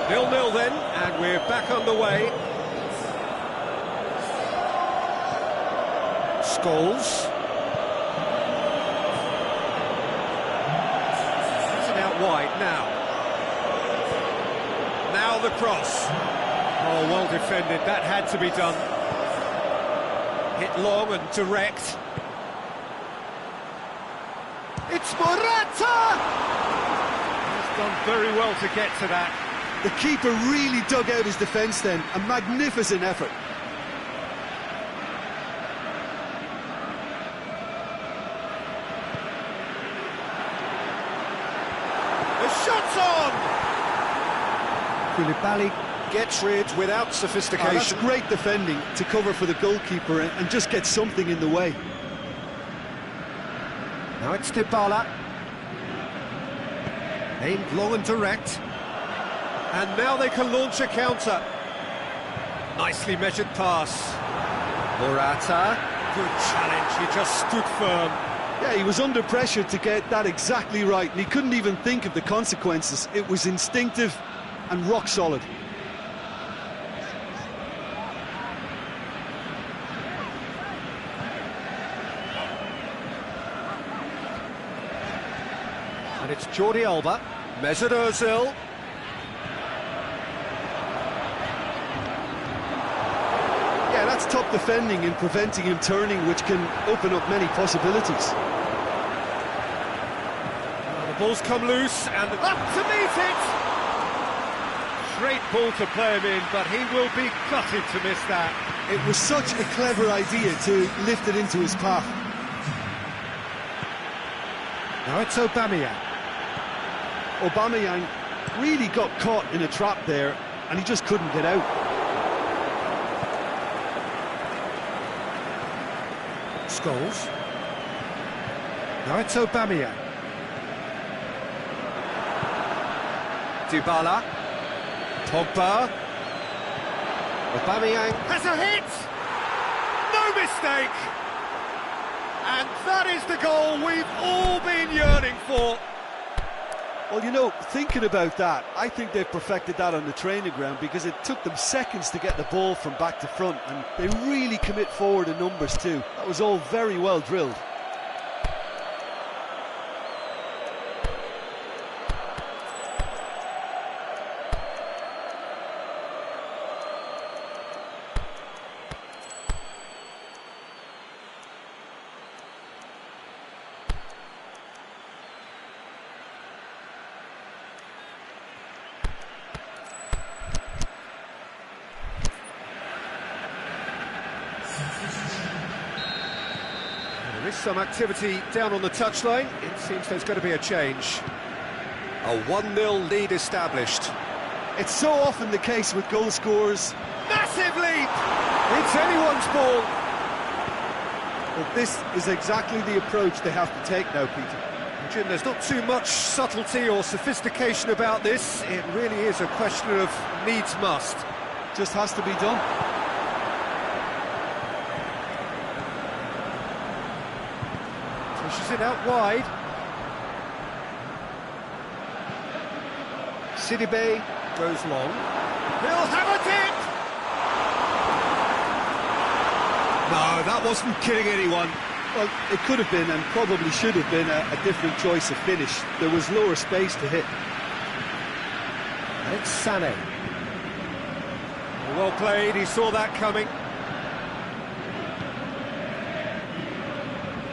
0-0 then, and we're back underway. Scholes. It's it out wide now. Now the cross. Oh, well defended, that had to be done. Hit long and direct. It's Morata! Done very well to get to that. The keeper really dug out his defence then. A magnificent effort. The shot's on! Koulibaly gets rid without sophistication. Oh, that's great defending to cover for the goalkeeper and just get something in the way. Now it's Dybala. Aimed long and direct. And now they can launch a counter. Nicely measured pass. Morata. Good challenge, he just stood firm. Yeah, he was under pressure to get that exactly right, and he couldn't even think of the consequences. It was instinctive and rock solid. And it's Jordi Alba. Mesut Ozil. Yeah, that's top defending and preventing him turning, which can open up many possibilities. The ball's come loose, and up to meet it! Great ball to play him in, but he will be gutted to miss that. It was such a clever idea to lift it into his path. Now it's Aubameyang. Aubameyang really got caught in a trap there, and he just couldn't get out. Scholes. Now it's Aubameyang. Dybala. Pogba. Aubameyang has a hit! No mistake! And that is the goal we've all been yearning for. Well, you know, thinking about that, I think they've perfected that on the training ground because it took them seconds to get the ball from back to front, and they really commit forward in numbers too. That was all very well drilled. There is some activity down on the touchline. It seems there's going to be a change. A 1-0 lead established. It's so often the case with goal scorers. Massive leap! It's anyone's ball. But this is exactly the approach they have to take now, Peter. Jim, there's not too much subtlety or sophistication about this. It really is a question of needs must. Just has to be done. Pushes it out wide. Sidibe goes long. He'll have a dip! No, that wasn't kidding anyone. Well, it could have been and probably should have been a different choice of finish. There was lower space to hit. And it's Sané. Well played, he saw that coming.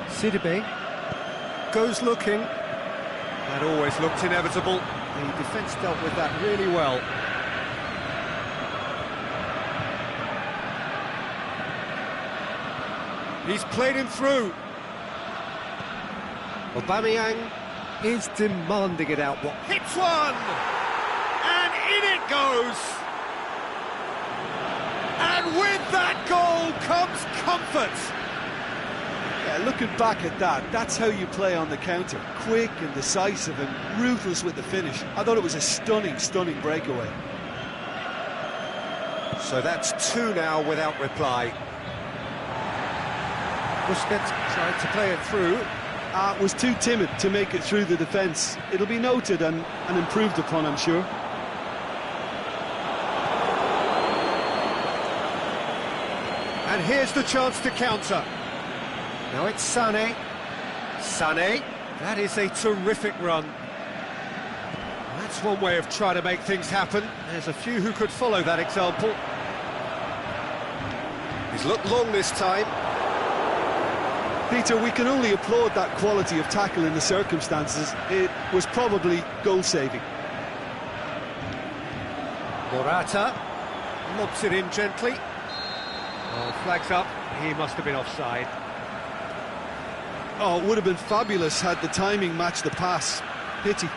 Sidibe goes looking. That always looked inevitable. The defence dealt with that really well. He's played him through. Aubameyang is demanding it out. What hits one! And in it goes! And with that goal comes comfort! Yeah, looking back at that, that's how you play on the counter. Quick and decisive and ruthless with the finish. I thought it was a stunning, stunning breakaway. So that's 2 now without reply. Busquets tried to play it through. Was too timid to make it through the defence. It'll be noted and improved upon, I'm sure. And here's the chance to counter. Now it's Sané. Sané, that is a terrific run. That's one way of trying to make things happen. There's a few who could follow that example. He's looked long this time. Peter, we can only applaud that quality of tackle in the circumstances. It was probably goal-saving. Morata lobs it in gently. Oh, flags up. He must have been offside. Oh, it would have been fabulous had the timing matched the pass. Pity.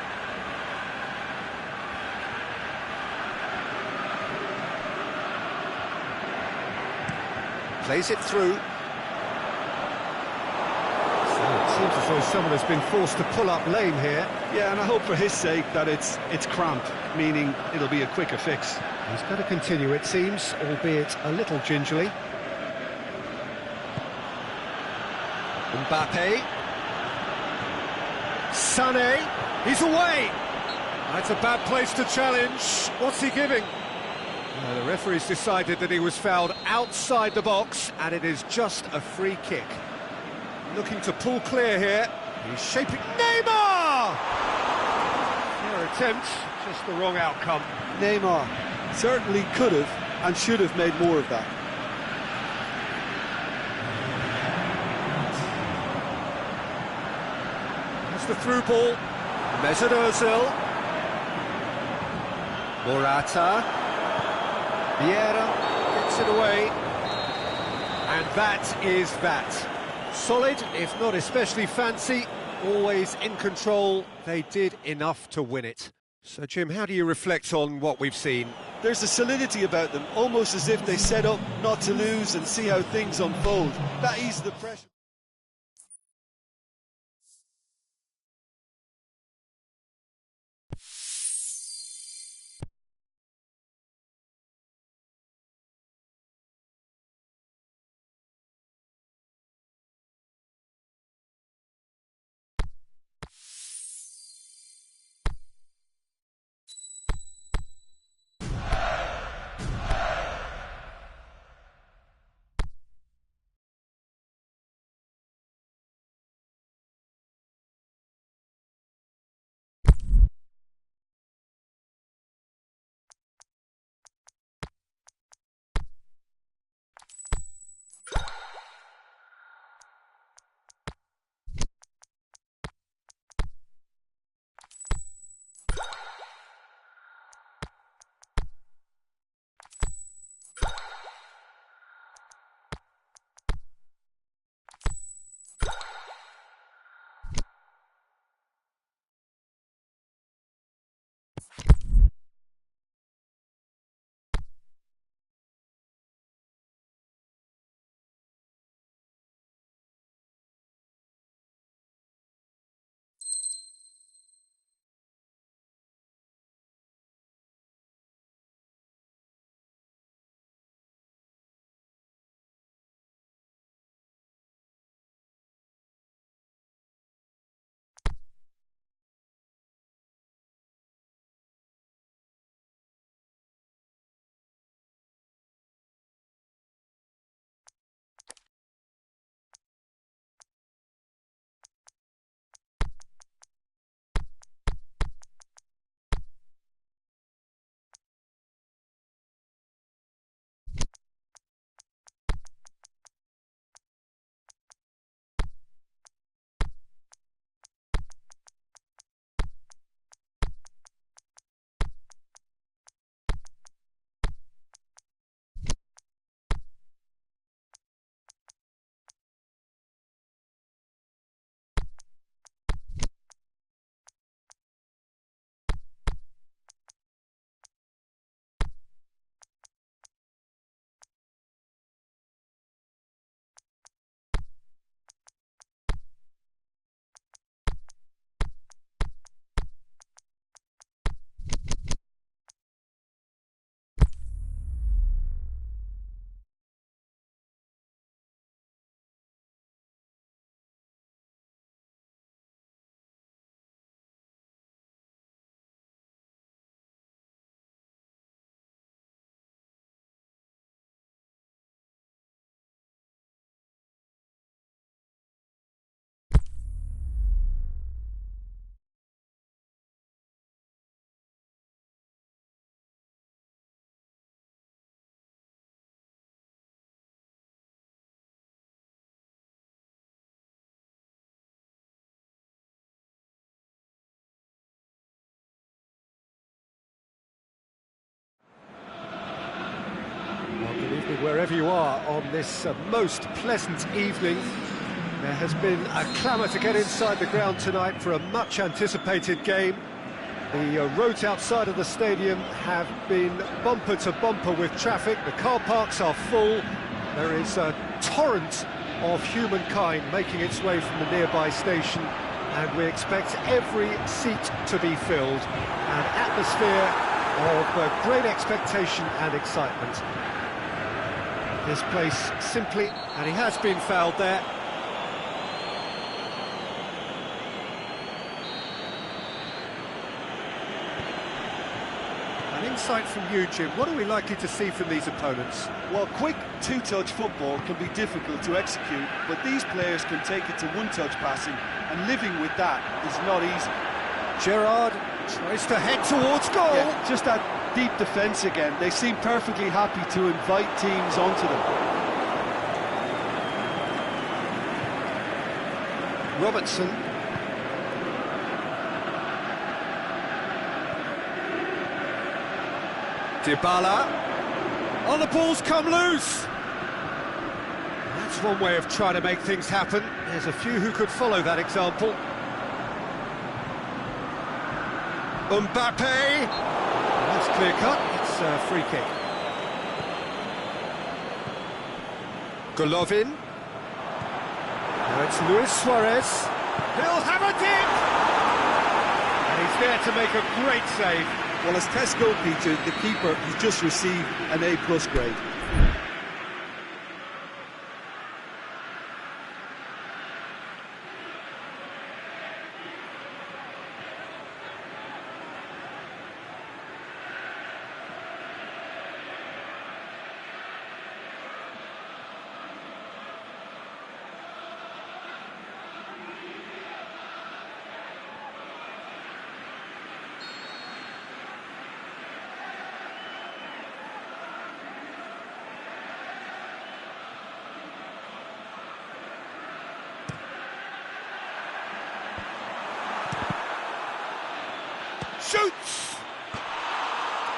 Plays it through. It seems as though someone has been forced to pull up lame here. Yeah, and I hope for his sake that it's cramp, meaning it'll be a quicker fix. He's going to continue, it seems, albeit a little gingerly. Mbappe. Sané. He's away. That's a bad place to challenge. What's he giving? The referee's decided that he was fouled outside the box, and it is just a free kick. Looking to pull clear here. He's shaping Neymar! Fair attempt, just the wrong outcome. Neymar certainly could have and should have made more of that. That's the through ball. Mesut Ozil. Morata. Vieira gets it away. And that is that. Solid, if not especially fancy, always in control. They did enough to win it. So, Jim, how do you reflect on what we've seen? There's a solidity about them, almost as if they set up not to lose and see how things unfold. That eased the pressure. wherever you are on this most pleasant evening. There has been a clamour to get inside the ground tonight for a much-anticipated game. The roads outside of the stadium have been bumper to bumper with traffic. The car parks are full. There is a torrent of humankind making its way from the nearby station, and we expect every seat to be filled. An atmosphere of great expectation and excitement. This place simply, and he has been fouled there. An insight from you, Jim. What are we likely to see from these opponents? Well, quick two-touch football can be difficult to execute, but these players can take it to one-touch passing, and living with that is not easy. Gerrard tries to head towards goal. Yeah, just that deep defence again. They seem perfectly happy to invite teams onto them. Robertson. Dybala. Oh, the ball's come loose. That's one way of trying to make things happen. There's a few who could follow that example. Mbappe. That's clear cut. It's a free kick. Golovin. Now it's Luis Suarez. He'll have a dip! And he's there to make a great save. Well, as test goalkeeper, the keeper has just received an A+ grade. Shoots!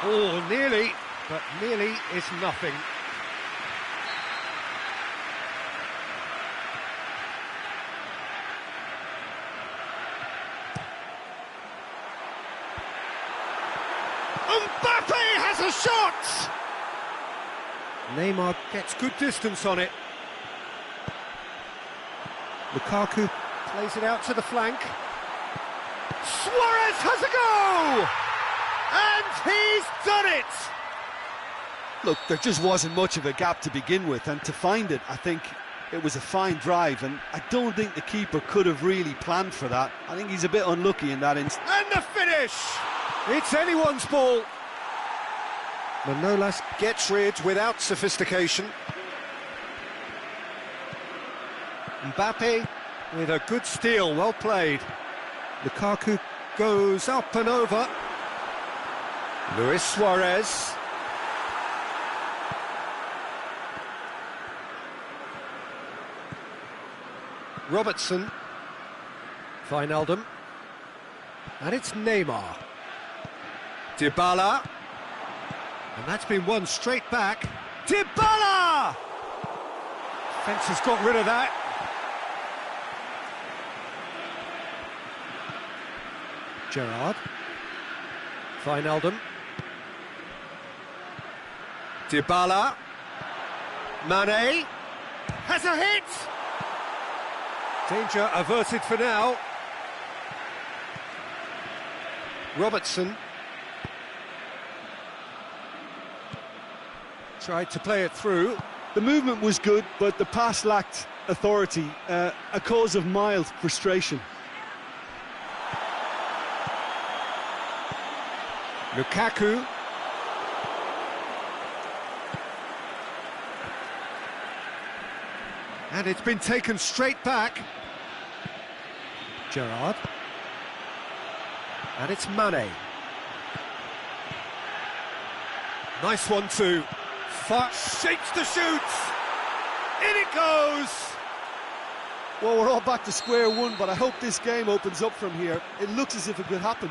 Oh, nearly, but nearly is nothing. Mbappe has a shot! Neymar gets good distance on it. Lukaku plays it out to the flank. Suarez has a go! And he's done it! Look, there just wasn't much of a gap to begin with, and to find it, I think it was a fine drive, and I don't think the keeper could have really planned for that. I think he's a bit unlucky in that instance. And the finish! It's anyone's ball. Manolas gets rid without sophistication. Mbappe with a good steal, well played. Lukaku goes up and over. Luis Suarez. Robertson. Wijnaldum. And it's Neymar. Dybala. And that's been won straight back. Dybala! Fence has got rid of that. Gerrard. Wijnaldum. Dybala. Mane. Has a hit! Danger averted for now. Robertson. Tried to play it through. The movement was good, but the pass lacked authority, a cause of mild frustration. Lukaku. And it's been taken straight back. Gerrard. And it's Mane. Nice one too. Shakes the shoots. In it goes. Well, we're all back to square one, but I hope this game opens up from here. It looks as if it could happen.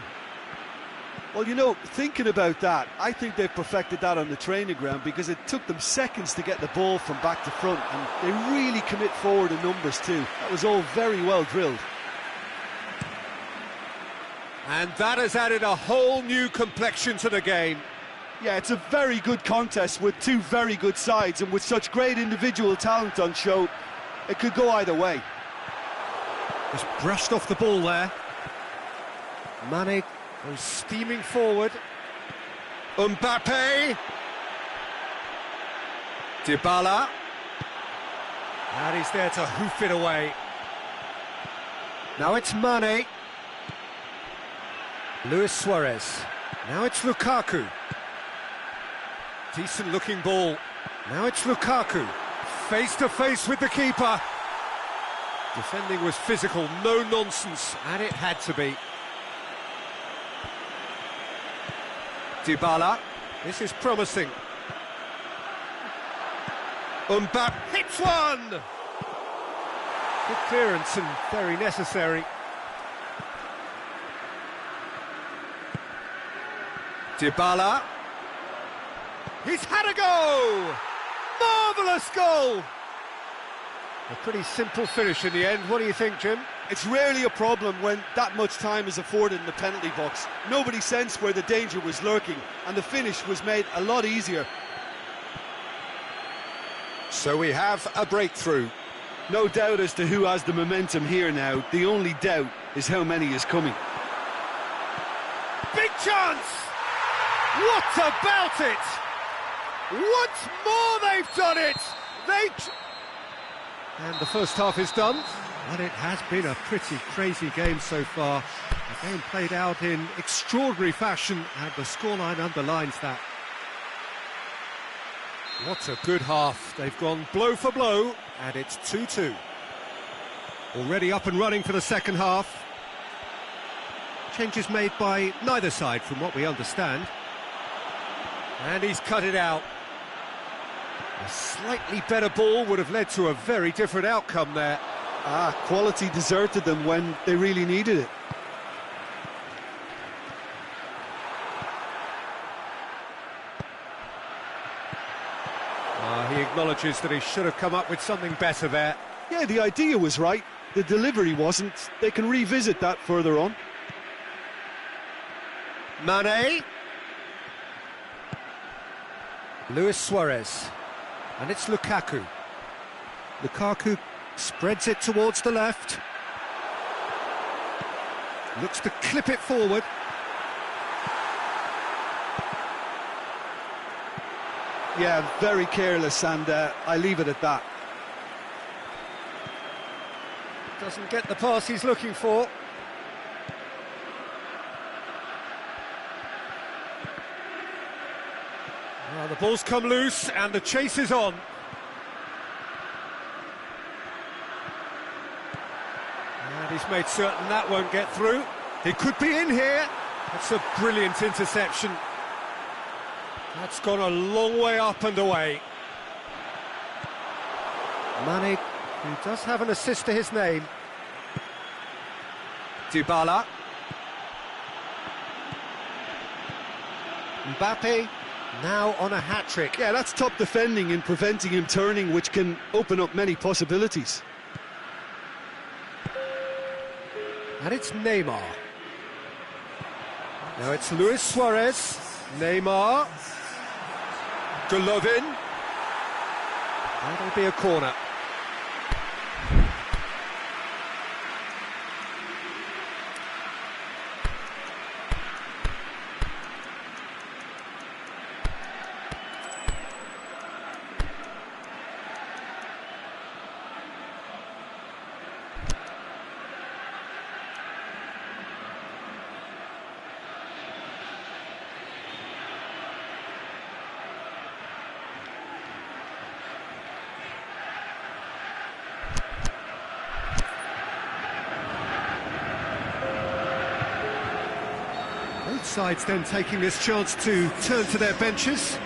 Well, you know, thinking about that, I think they've perfected that on the training ground because it took them seconds to get the ball from back to front, and they really commit forward in numbers too. That was all very well drilled. And that has added a whole new complexion to the game. Yeah, it's a very good contest with two very good sides, and with such great individual talent on show, it could go either way. Just brushed off the ball there. Mane goes steaming forward. Mbappe. Dybala. And he's there to hoof it away. Now it's Mane. Luis Suarez. Now it's Lukaku. Decent looking ball. Now it's Lukaku. Face to face with the keeper. Defending was physical, no nonsense, and it had to be. Dybala. This is promising. Mbappe hits one! Good clearance and very necessary. Dybala. He's had a go! Marvellous goal! A pretty simple finish in the end. What do you think, Jim? It's rarely a problem when that much time is afforded in the penalty box. Nobody sensed where the danger was lurking, and the finish was made a lot easier. So we have a breakthrough. No doubt as to who has the momentum here now. The only doubt is how many is coming. Big chance! What about it? Once more they've done it! And the first half is done. And it has been a pretty crazy game so far. The game played out in extraordinary fashion, and the scoreline underlines that. What a good half. They've gone blow for blow, and it's 2-2. Already up and running for the second half. Changes made by neither side, from what we understand. And he's cut it out. A slightly better ball would have led to a very different outcome there. Quality deserted them when they really needed it. He acknowledges that he should have come up with something better there. Yeah, the idea was right. The delivery wasn't. They can revisit that further on. Mane. Luis Suarez. And it's Lukaku. Lukaku spreads it towards the left. Looks to clip it forward. Yeah, very careless, and I leave it at that. Doesn't get the pass he's looking for. Well, the ball's come loose and the chase is on. And he's made certain that won't get through. He could be in here. That's a brilliant interception. That's gone a long way up and away. Mane, who does have an assist to his name. Dybala. Mbappe, now on a hat-trick. Yeah, that's top defending and preventing him turning, which can open up many possibilities. And it's Neymar. Now it's Luis Suarez. Neymar. Golovin. That'll be a corner. Both sides then taking this chance to turn to their benches.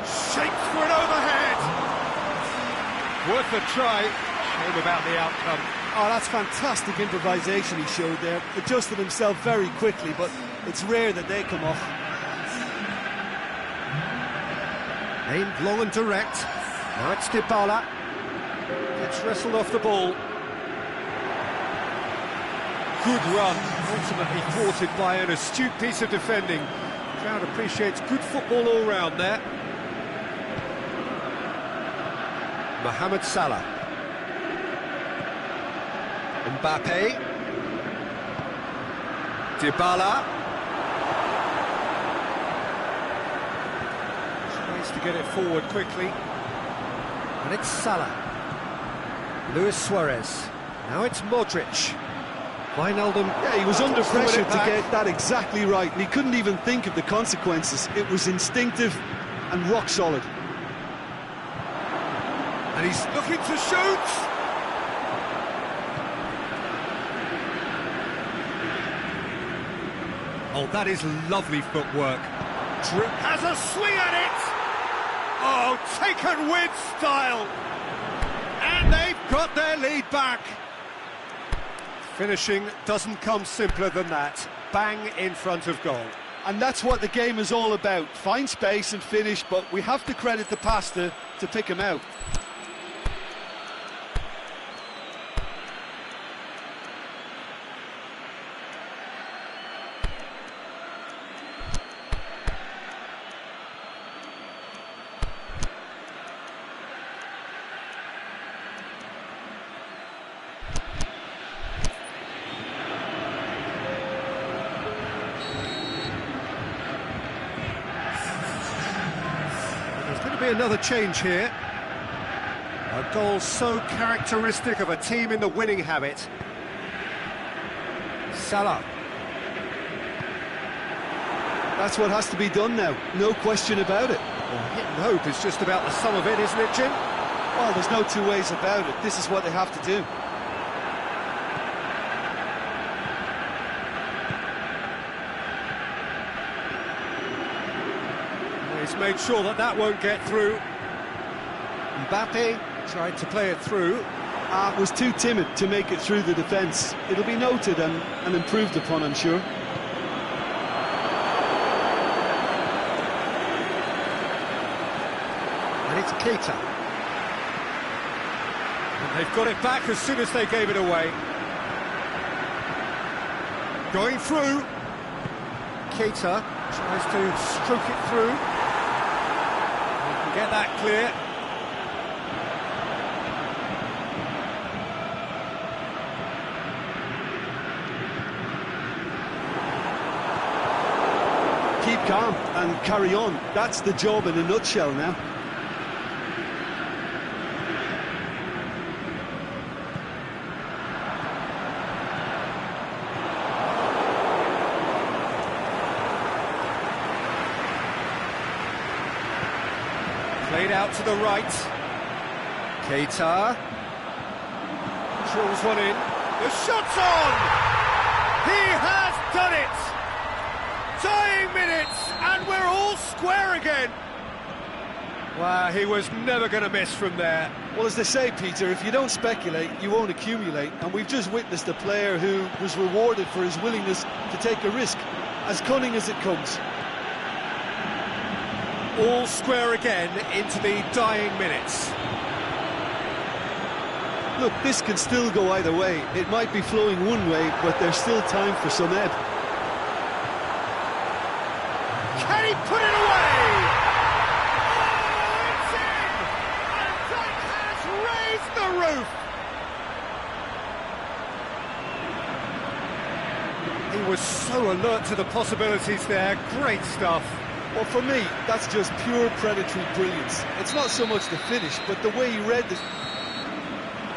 Shapes for an overhead. Worth a try. came about the outcome. Oh, that's fantastic improvisation he showed there. Adjusted himself very quickly, but it's rare that they come off. Aimed long and direct. Now it's Dybala. Gets wrestled off the ball. Good run, ultimately thwarted by an astute piece of defending. The crowd appreciates good football all round there. Mohamed Salah. Mbappe. Dybala. Tries to get it forward quickly. And it's Salah. Luis Suarez. Now it's Modric. Wijnaldum. Yeah, he was under pressure to get that exactly right, and he couldn't even think of the consequences. It was instinctive and rock solid. And he's looking to shoot! Oh, that is lovely footwork. Drip has a swing at it! Oh, taken with style! And they've got their lead back. Finishing doesn't come simpler than that. Bang in front of goal. And that's what the game is all about. Find space and finish, but we have to credit the passer to pick him out. Be another change here. A goal so characteristic of a team in the winning habit. Salah. That's what has to be done now, no question about it. Well, hit and hope is just about the sum of it, isn't it, Jim? Well, there's no two ways about it. This is what they have to do. He's made sure that that won't get through. Mbappe tried to play it through. Was too timid to make it through the defence. It'll be noted and improved upon, I'm sure. And it's Keita. And they've got it back as soon as they gave it away. Going through. Keita tries to stroke it through. Get that clear. Keep calm and carry on. That's the job in a nutshell now. Played out to the right. Keita. Drills one in. The shot's on! He has done it! Dying minutes, and we're all square again. Wow, he was never going to miss from there. Well, as they say, Peter, if you don't speculate, you won't accumulate. And we've just witnessed a player who was rewarded for his willingness to take a risk, as cunning as it comes. All square again into the dying minutes. Look, this can still go either way. It might be flowing one way, but there's still time for some ebb. Can he put it away? Oh, it's in! And that has raised the roof. He was so alert to the possibilities there. Great stuff. Well, for me, that's just pure predatory brilliance. It's not so much the finish, but the way he read this.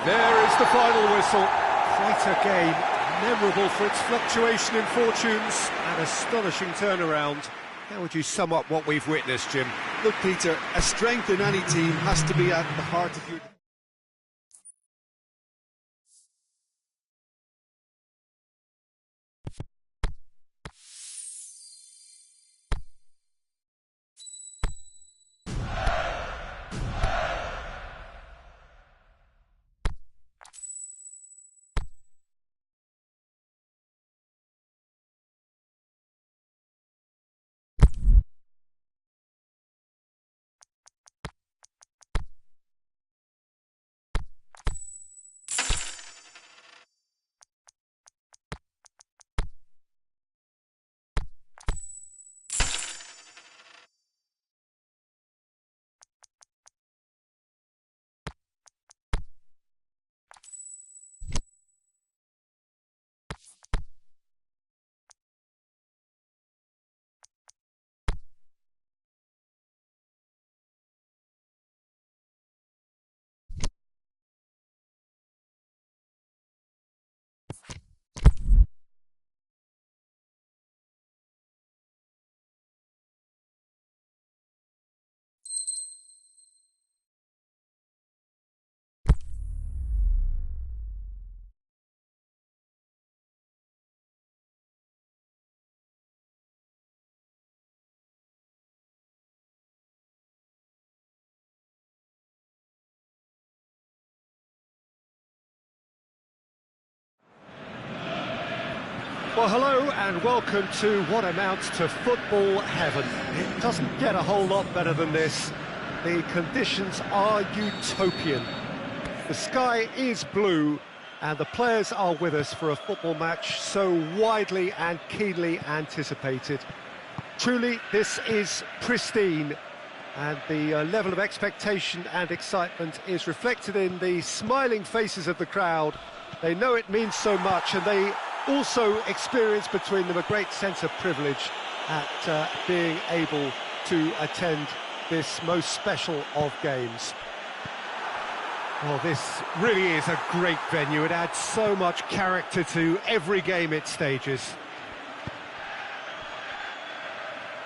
There is the final whistle. Quite a game, memorable for its fluctuation in fortunes and astonishing turnaround. How would you sum up what we've witnessed, Jim? Look, Peter, a strength in any team has to be at the heart of your... Well, hello and welcome to what amounts to football heaven. It doesn't get a whole lot better than this. The conditions are utopian. The sky is blue and the players are with us for a football match so widely and keenly anticipated. Truly, this is pristine, and the level of expectation and excitement is reflected in the smiling faces of the crowd. They know it means so much, and they also experience between them a great sense of privilege at being able to attend this most special of games. Well, this really is a great venue. It adds so much character to every game it stages.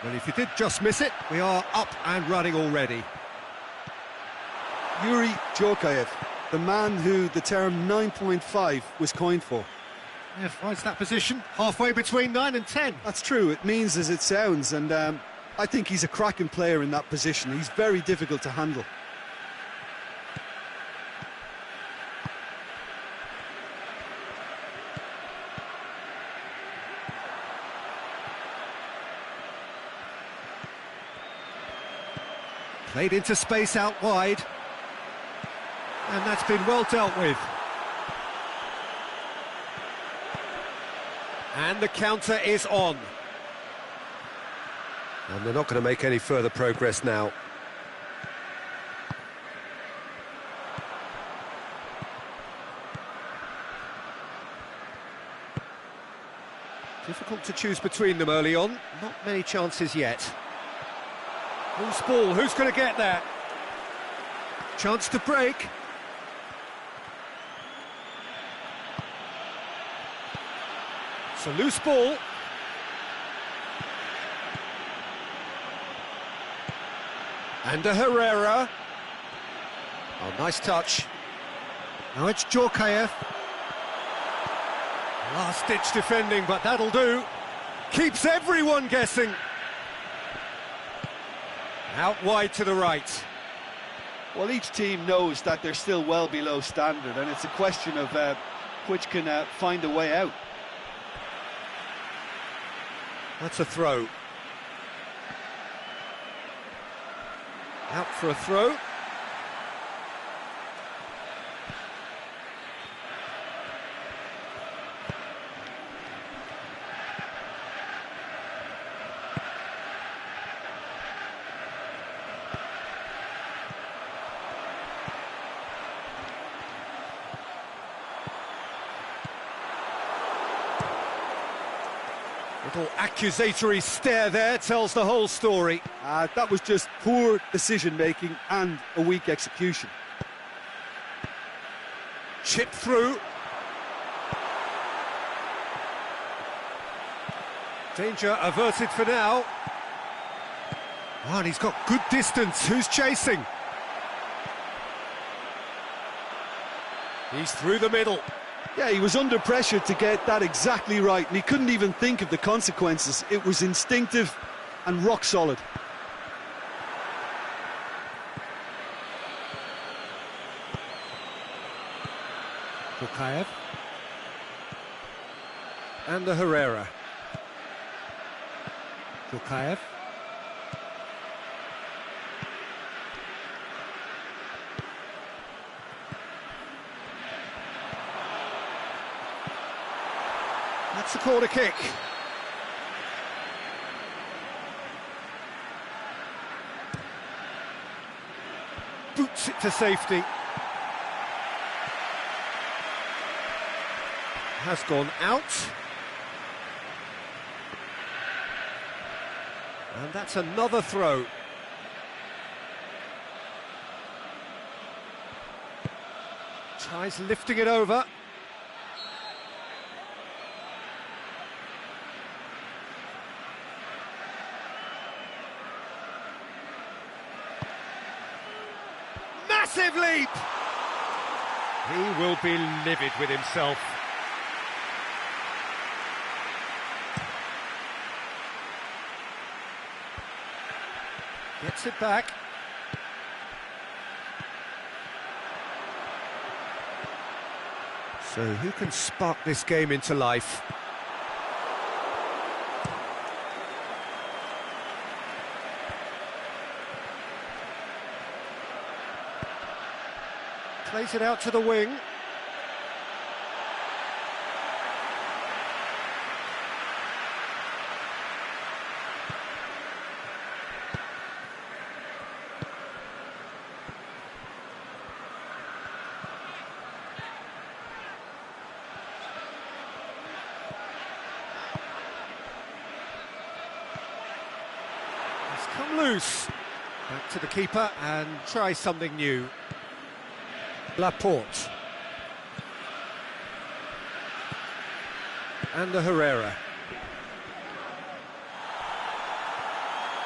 Well, if you did just miss it, we are up and running already. Yuri Djorkaeff, the man who the term 9.5 was coined for. Yeah, finds that position halfway between 9 and 10. That's true, it means as it sounds, and I think he's a cracking player in that position. He's very difficult to handle. Played into space out wide. And that's been well dealt with. And the counter is on. And they're not going to make any further progress now. Difficult to choose between them early on. Not many chances yet. Loose ball, who's going to get that? Chance to break. It's a loose ball. And a Herrera. Oh, nice touch. Now it's Djorkaeff. Last-ditch defending, but that'll do. Keeps everyone guessing. Out wide to the right. Well, each team knows that they're still well below standard, and it's a question of which can find a way out. That's a throw. Out for a throw. Little accusatory stare there tells the whole story. That was just poor decision-making and a weak execution. Chip through. Danger averted for now. Oh, and he's got good distance. Who's chasing? He's through the middle. Yeah, he was under pressure to get that exactly right, and he couldn't even think of the consequences. It was instinctive and rock solid. Djorkaeff. And the Herrera. Djorkaeff. That's a corner kick. Boots it to safety. Has gone out. And that's another throw. Tries lifting it over. Massive leap! He will be livid with himself. Gets it back. So who can spark this game into life? Plays it out to the wing. It's come loose. Back to the keeper and try something new. Laporte. And the Herrera.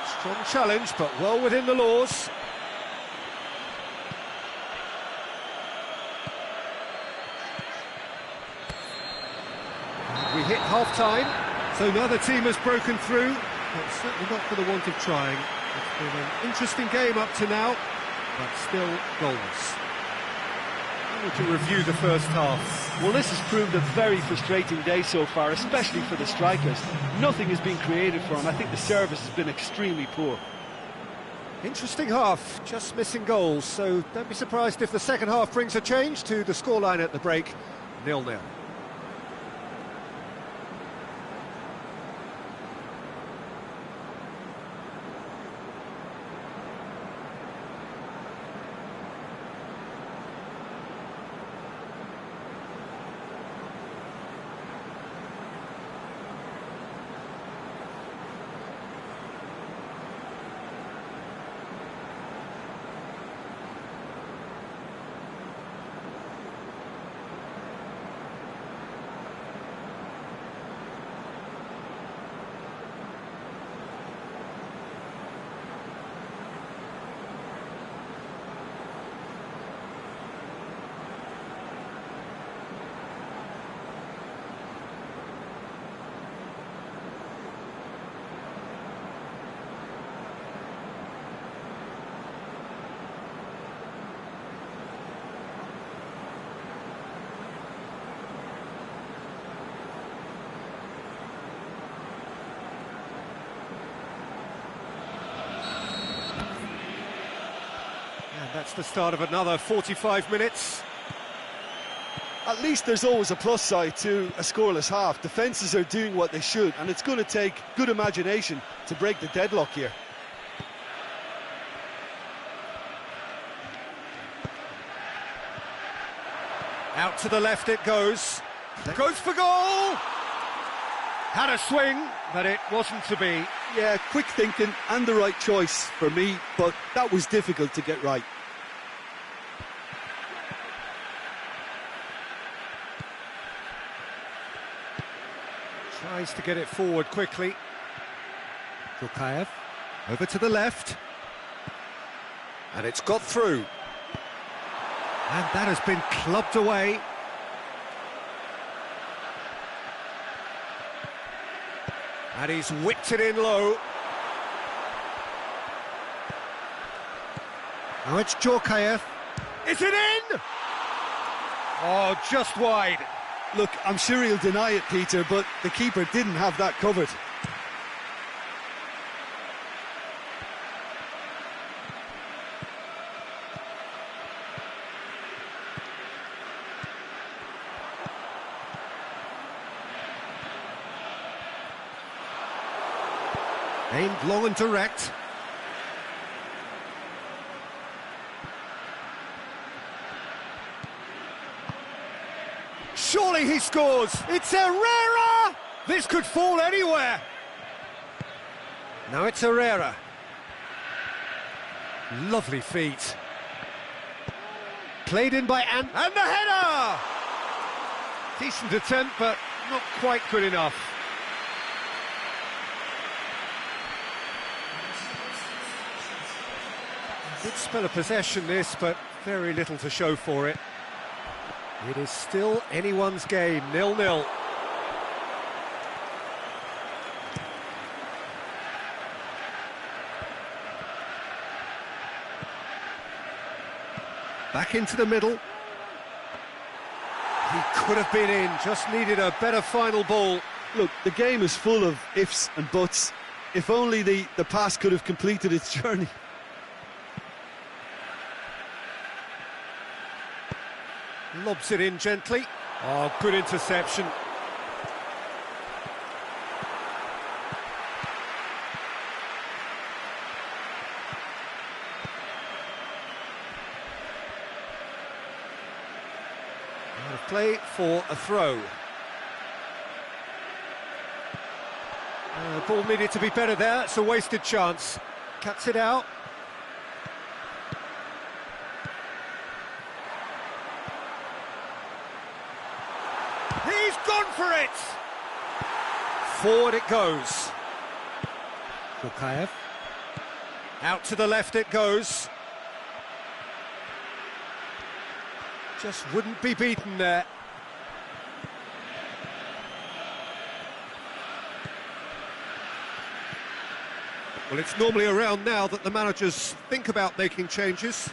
Strong challenge, but well within the laws. And we hit half-time, so neither team has broken through, but certainly not for the want of trying. It's been an interesting game up to now, but still goalless. To review the first half. Well, this has proved a very frustrating day so far, especially for the strikers. Nothing has been created for them. I think the service has been extremely poor. Interesting half, just missing goals, so don't be surprised if the second half brings a change to the scoreline at the break, 0-0. That's the start of another 45 minutes. At least there's always a plus side to a scoreless half. Defences are doing what they should, and it's going to take good imagination to break the deadlock here. Out to the left it goes. Goes for goal! Had a swing, but it wasn't to be. Yeah, quick thinking and the right choice for me, but that was difficult to get right. Tries to get it forward quickly. Djorkaeff over to the left. And it's got through. And that has been clubbed away. And he's whipped it in low. Now it's Djorkaeff. Is it in? Oh, just wide. Look, I'm sure he'll deny it, Peter, but the keeper didn't have that covered. Aimed long and direct. Surely he scores! It's Herrera! This could fall anywhere! Now it's Herrera. Lovely feet. Played in by Ant. And the header! Decent attempt, but not quite good enough. Good spell of possession this, but very little to show for it. It is still anyone's game, 0-0. Back into the middle. He could have been in, just needed a better final ball. Look, the game is full of ifs and buts. If only the pass could have completed its journey. Lobs it in gently. Oh, good interception. Out of play for a throw. The ball needed to be better there. It's a wasted chance. Cuts it out. He's gone for it! Forward it goes. Bukayev. Out to the left it goes. Just wouldn't be beaten there. Well, it's normally around now that the managers think about making changes.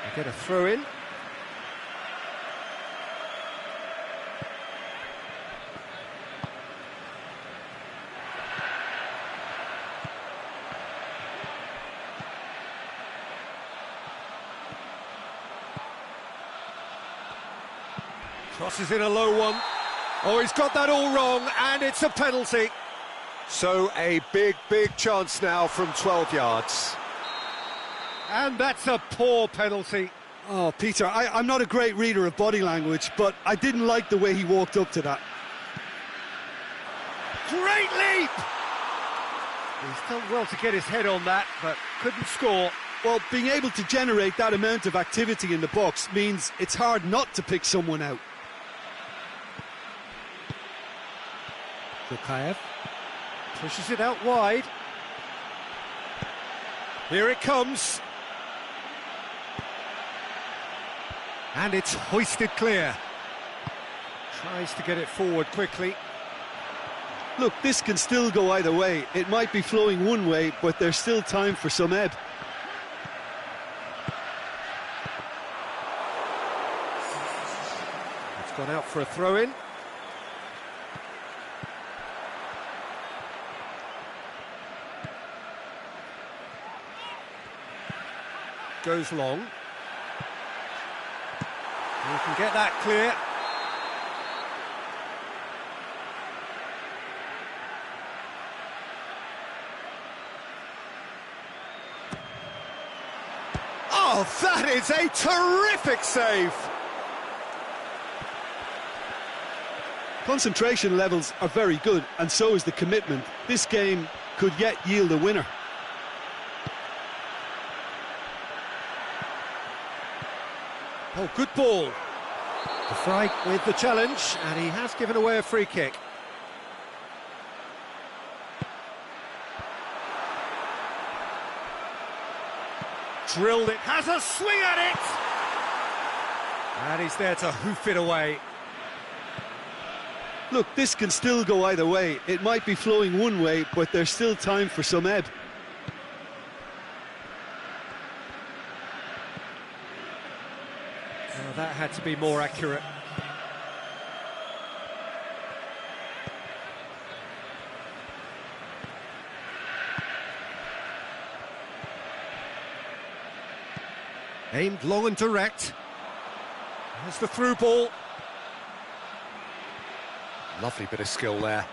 They get a throw in. Crosses in a low one. Oh, he's got that all wrong, and it's a penalty. So a big chance now from 12 yards. And that's a poor penalty. Oh, Peter, I'm not a great reader of body language, but I didn't like the way he walked up to that. Great leap! He's done well to get his head on that, but couldn't score. Well, being able to generate that amount of activity in the box means it's hard not to pick someone out. Bukayev pushes it out wide. Here it comes. And it's hoisted clear. Tries to get it forward quickly. Look, this can still go either way. It might be flowing one way, but there's still time for some ebb. It's gone out for a throw-in. Goes long. You can get that clear. Oh, that is a terrific save! Concentration levels are very good, and so is the commitment. This game could yet yield a winner. Oh, good ball. The Fry with the challenge, and he has given away a free kick. Drilled it, has a swing at it! And he's there to hoof it away. Look, this can still go either way. It might be flowing one way, but there's still time for some ebb. Oh, that had to be more accurate. Aimed long and direct. There's the through ball. Lovely bit of skill there.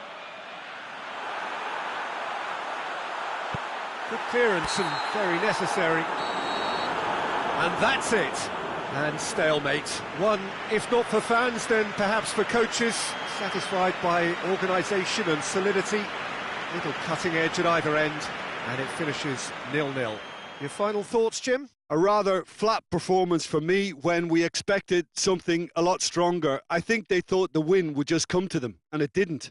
Good clearance and very necessary. And that's it. And stalemate. One, if not for fans, then perhaps for coaches, satisfied by organisation and solidity. Little cutting edge at either end, and it finishes 0-0. Your final thoughts, Jim? A rather flat performance for me when we expected something a lot stronger. I think they thought the win would just come to them, and it didn't.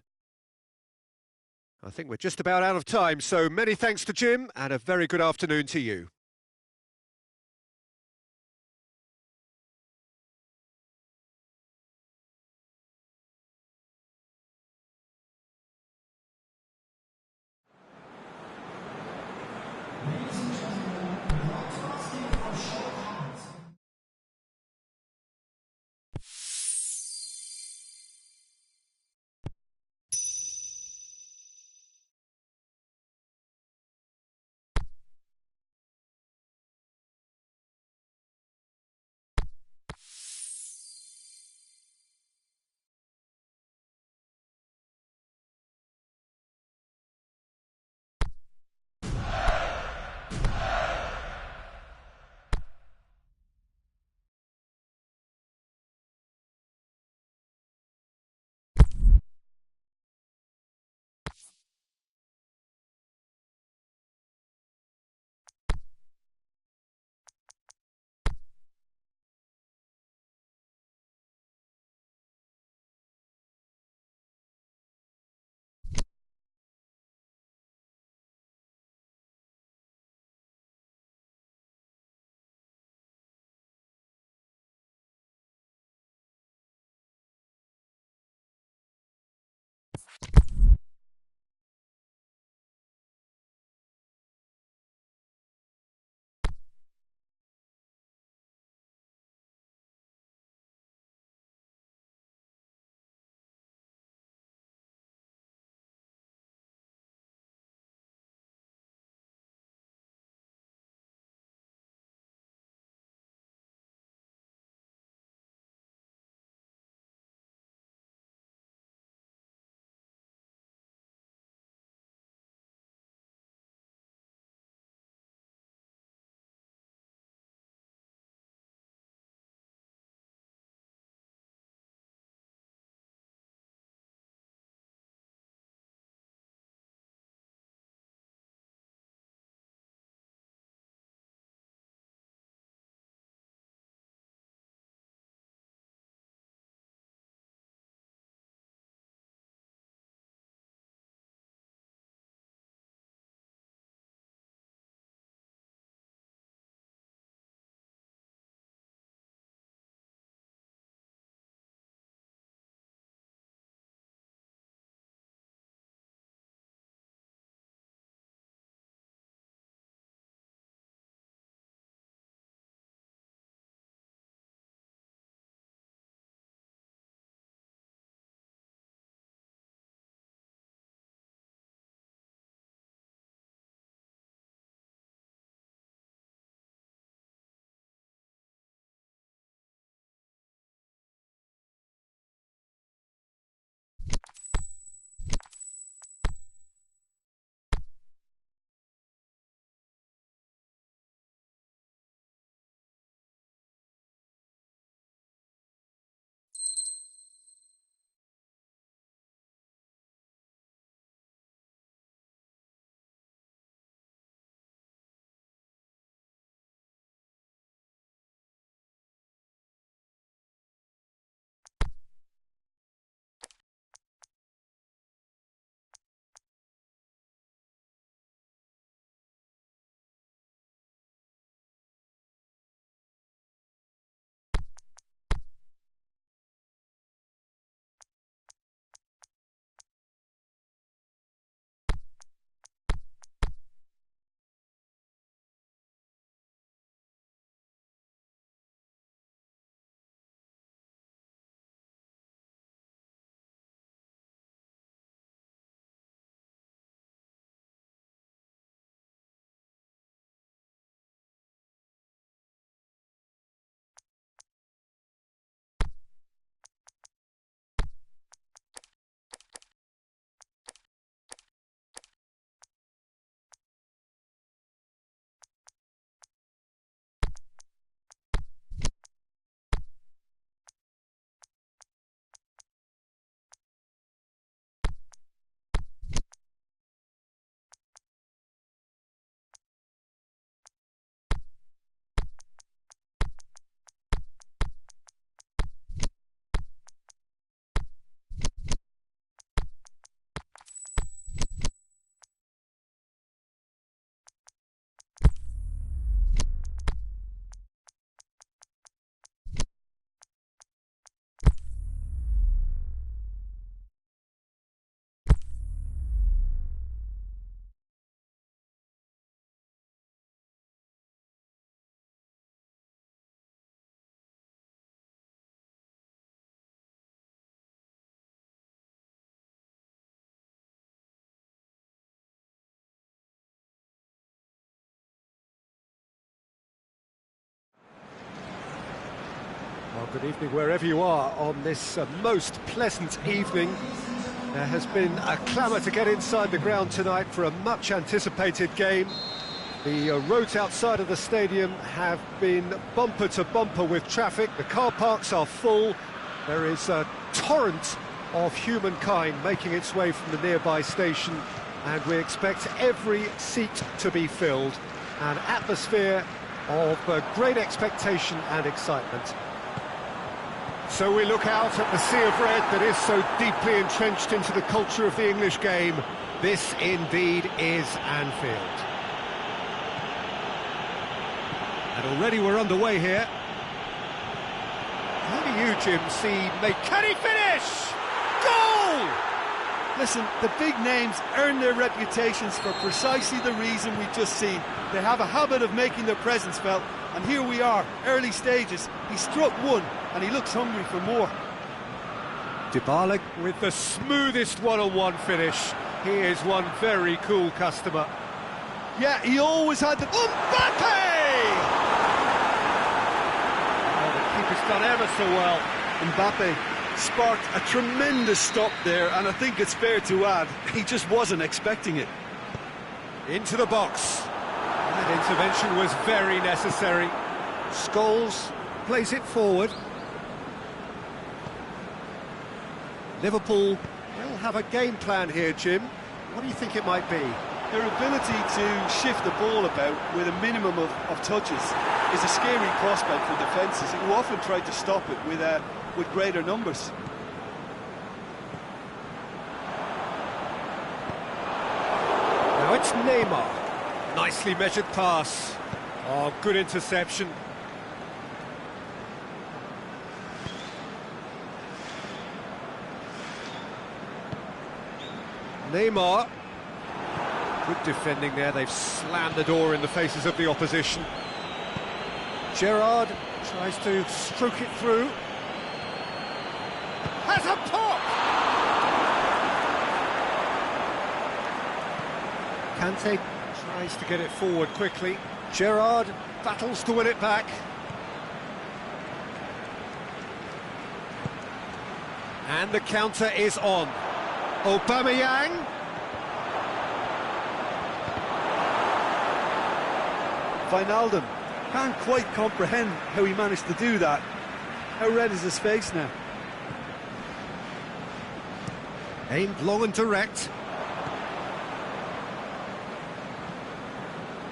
I think we're just about out of time, so many thanks to Jim, and a very good afternoon to you. Well, good evening wherever you are on this most pleasant evening. There has been a clamour to get inside the ground tonight for a much-anticipated game. The roads outside of the stadium have been bumper to bumper with traffic. The car parks are full. There is a torrent of humankind making its way from the nearby station, and we expect every seat to be filled. An atmosphere of great expectation and excitement. So we look out at the sea of red that is so deeply entrenched into the culture of the English game. This indeed is Anfield. And already we're underway here. How do you, Jim, see... Can he finish? Goal! Listen, the big names earn their reputations for precisely the reason we've just seen. They have a habit of making their presence felt, and here we are, early stages. He struck one, and he looks hungry for more. Dybala with the smoothest one-on-one finish. He is one very cool customer. Yeah, he always had the... Mbappe! Oh, the keeper's done ever so well. Mbappe sparked a tremendous stop there, and I think it's fair to add, he just wasn't expecting it. Into the box. That intervention was very necessary. Scholes plays it forward. Liverpool will have a game plan here, Jim. What do you think it might be? Their ability to shift the ball about with a minimum of touches is a scary prospect for defences who often try to stop it with greater numbers. Now it's Neymar. Nicely measured pass. Oh, good interception. Neymar. Good defending there. They've slammed the door in the faces of the opposition. Gerrard tries to stroke it through. Has a pop! Kante tries to get it forward quickly. Gerrard battles to win it back. And the counter is on. Aubameyang. Wijnaldum can't quite comprehend how he managed to do that. How red is his face now? Aimed long and direct.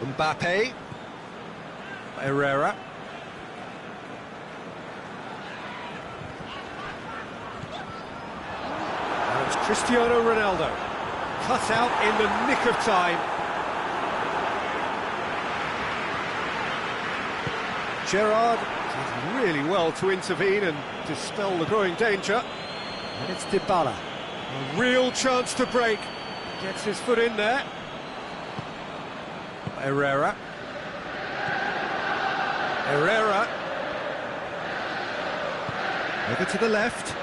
Mbappe. Herrera. Now it's Cristiano Ronaldo. Cut out in the nick of time. Gerrard did really well to intervene and dispel the growing danger. And it's Dybala. A real chance to break. Gets his foot in there. Herrera. Herrera. Over to the left.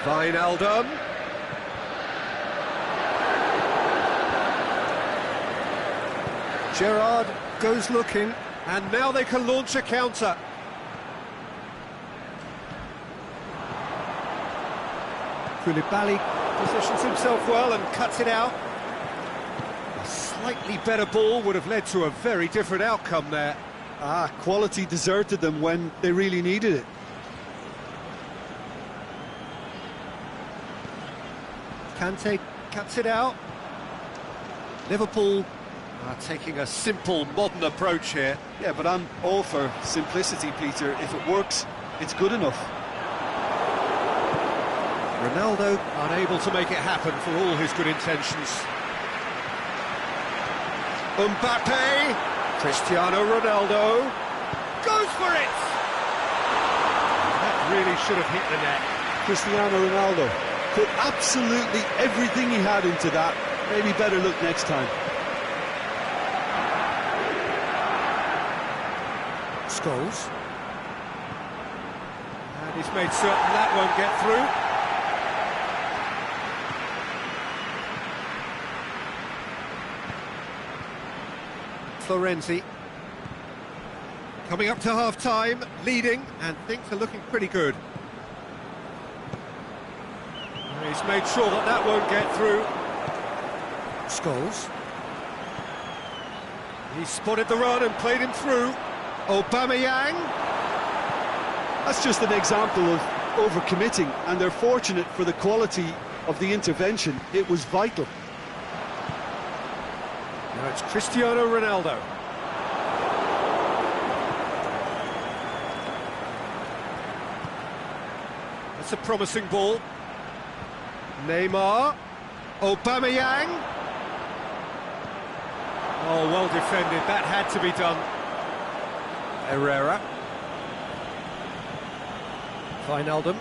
Wijnaldum. Gerrard goes looking. And now they can launch a counter. Koulibaly positions himself well and cuts it out. A slightly better ball would have led to a very different outcome there. Quality deserted them when they really needed it. Kante cuts it out. Liverpool are taking a simple, modern approach here. Yeah, but I'm all for simplicity, Peter. If it works, it's good enough. Ronaldo unable to make it happen for all his good intentions. Mbappe, Cristiano Ronaldo, goes for it! That really should have hit the net. Cristiano Ronaldo put absolutely everything he had into that. Maybe better look next time. Scholes. And he's made certain that won't get through. Florenzi. Coming up to half-time, leading, and things are looking pretty good. He's made sure that that won't get through. Scholes. He spotted the run and played him through. Aubameyang. That's just an example of overcommitting, and they're fortunate for the quality of the intervention. It was vital. Now it's Cristiano Ronaldo. That's a promising ball. Neymar. Aubameyang. Oh, well defended. That had to be done. Herrera. Wijnaldum.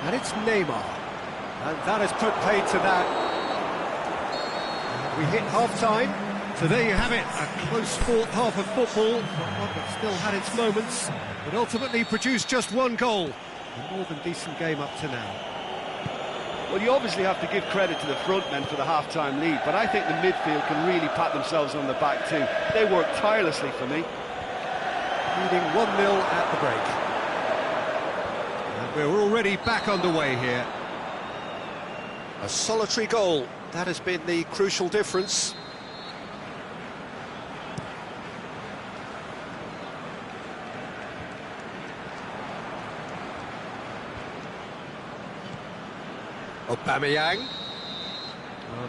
And it's Neymar. And that has put paid to that. And we hit half-time. So there you have it. A close fought half of football. One that still had its moments, but ultimately produced just one goal. A more than decent game up to now. Well, you obviously have to give credit to the front men for the half-time lead, but I think the midfield can really pat themselves on the back too. They worked tirelessly for me. Leading 1-0 at the break. And we're already back underway here. A solitary goal. That has been the crucial difference. Aubameyang.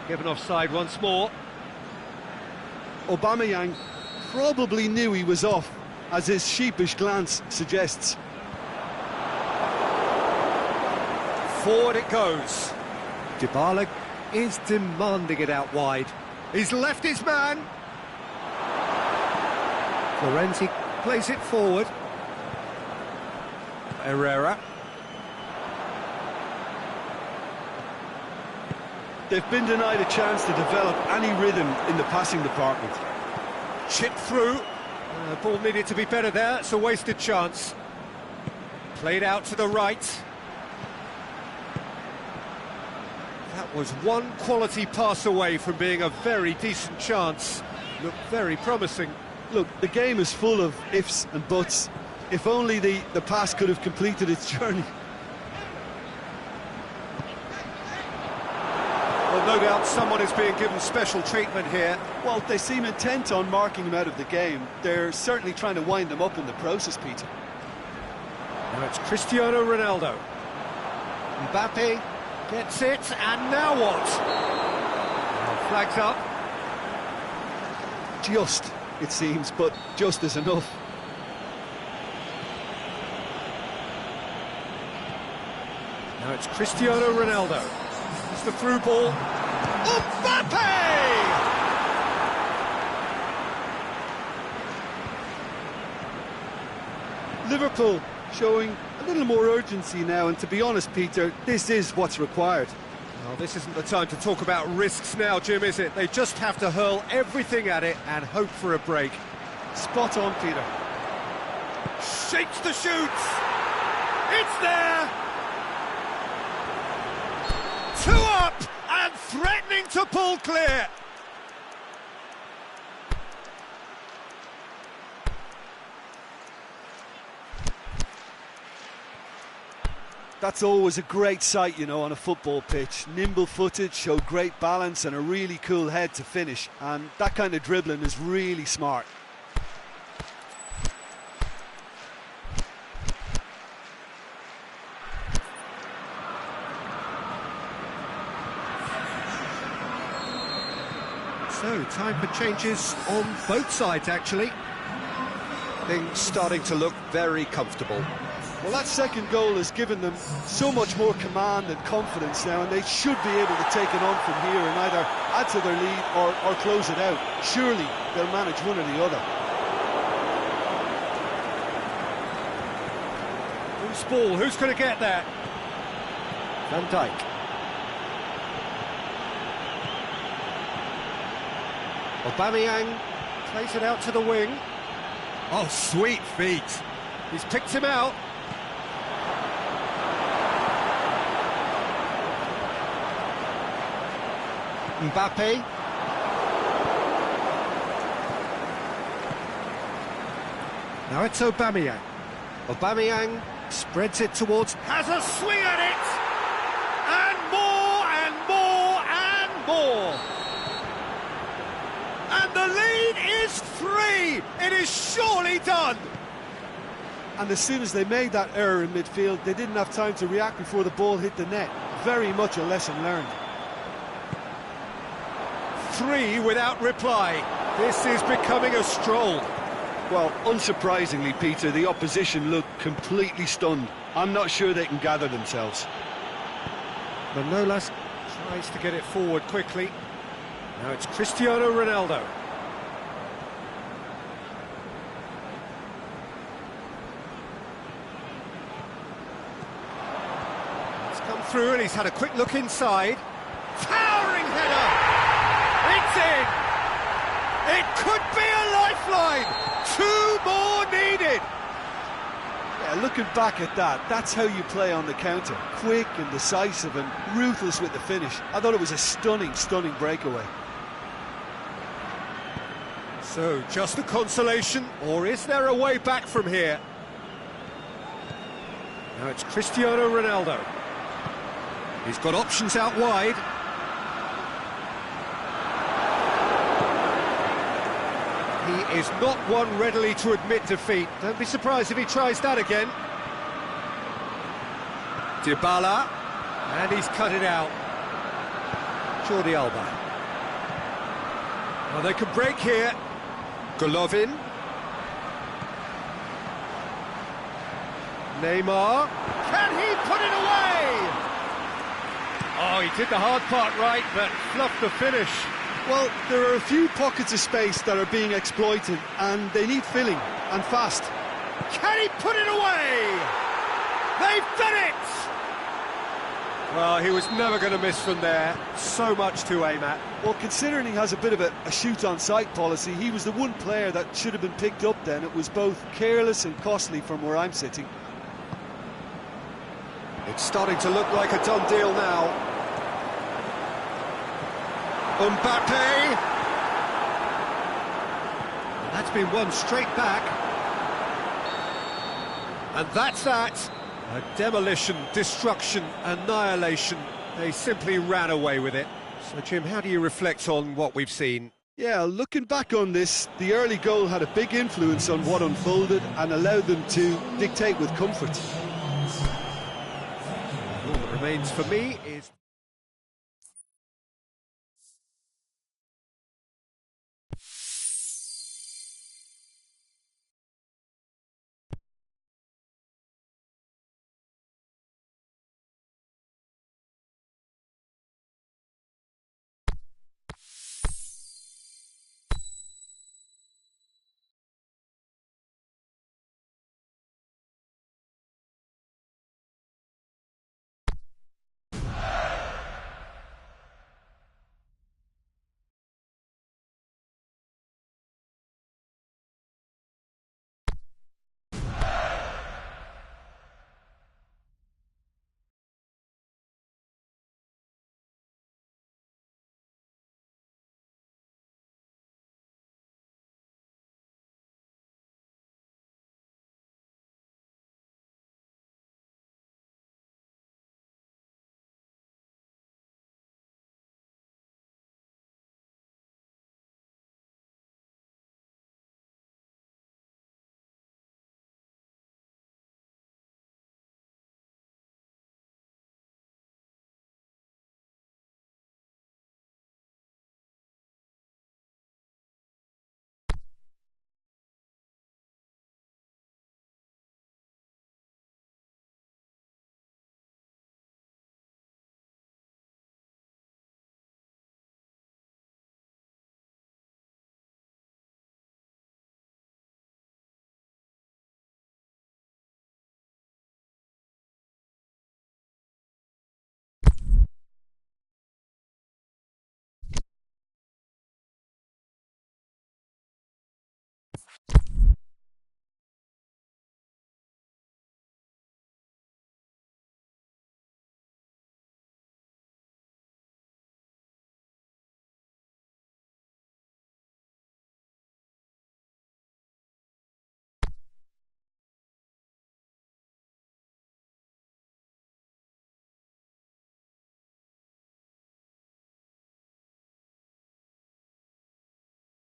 Given offside once more. Aubameyang probably knew he was off, as his sheepish glance suggests. Forward it goes. Dybala is demanding it out wide. He's left his man. Florenzi plays it forward. Herrera. They've been denied a chance to develop any rhythm in the passing department. Chipped through. The ball needed to be better there. It's a wasted chance. Played out to the right. That was one quality pass away from being a very decent chance. Looked very promising. Look, the game is full of ifs and buts. If only the pass could have completed its journey. Well, no doubt someone is being given special treatment here. Well, they seem intent on marking him out of the game. They're certainly trying to wind them up in the process, Peter. Now it's Cristiano Ronaldo. Mbappe gets it, and now what? Now flags up. Just, it seems, but just is enough. Now it's Cristiano Ronaldo. It's the through ball. Mbappe! Liverpool showing a little more urgency now, and to be honest, Peter, this is what's required. Well, this isn't the time to talk about risks now, Jim, is it? They just have to hurl everything at it and hope for a break. Spot on, Peter. Shapes the shoots! It's there! Two up and threatening to pull clear. That's always a great sight, you know, on a football pitch. Nimble-footed, showed great balance and a really cool head to finish. And that kind of dribbling is really smart. So, time for changes on both sides, actually. Things starting to look very comfortable. Well, that second goal has given them so much more command and confidence now, and they should be able to take it on from here and either add to their lead or close it out. Surely they'll manage one or the other. Who's ball? Who's going to get that? Van Dijk. Aubameyang plays it out to the wing. Oh, sweet feet. He's picked him out. Mbappe. Now it's Aubameyang. Aubameyang spreads it towards... Has a swing at it! And more and more and more! And the lead is 3! It is surely done! And as soon as they made that error in midfield, they didn't have time to react before the ball hit the net. Very much a lesson learned. 3 without reply. This is becoming a stroll. Well, unsurprisingly, Peter, the opposition look completely stunned. I'm not sure they can gather themselves. Manolas tries to get it forward quickly. Now it's Cristiano Ronaldo. He's come through and he's had a quick look inside. Towering header! It's in! It could be a lifeline! 2 more needed! Yeah, looking back at that, that's how you play on the counter. Quick and decisive and ruthless with the finish. I thought it was a stunning, stunning breakaway. So, just a consolation, or is there a way back from here? Now it's Cristiano Ronaldo. He's got options out wide. He is not one readily to admit defeat. Don't be surprised if he tries that again. Dybala, and he's cut it out. Jordi Alba. Well, they can break here. Golovin. Neymar. Can he put it away? Oh, he did the hard part right, but fluffed the finish. Well, there are a few pockets of space that are being exploited, and they need filling, and fast. Can he put it away? They've done it! Well, he was never going to miss from there. So much to aim at. Well, considering he has a bit of a shoot-on-sight policy, he was the one player that should have been picked up then. It was both careless and costly from where I'm sitting. It's starting to look like a done deal now. Mbappe! That's been won straight back. And that's that. A demolition, destruction, annihilation. They simply ran away with it. So, Jim, how do you reflect on what we've seen? Yeah, looking back on this, the early goal had a big influence on what unfolded and allowed them to dictate with comfort. All that remains for me is...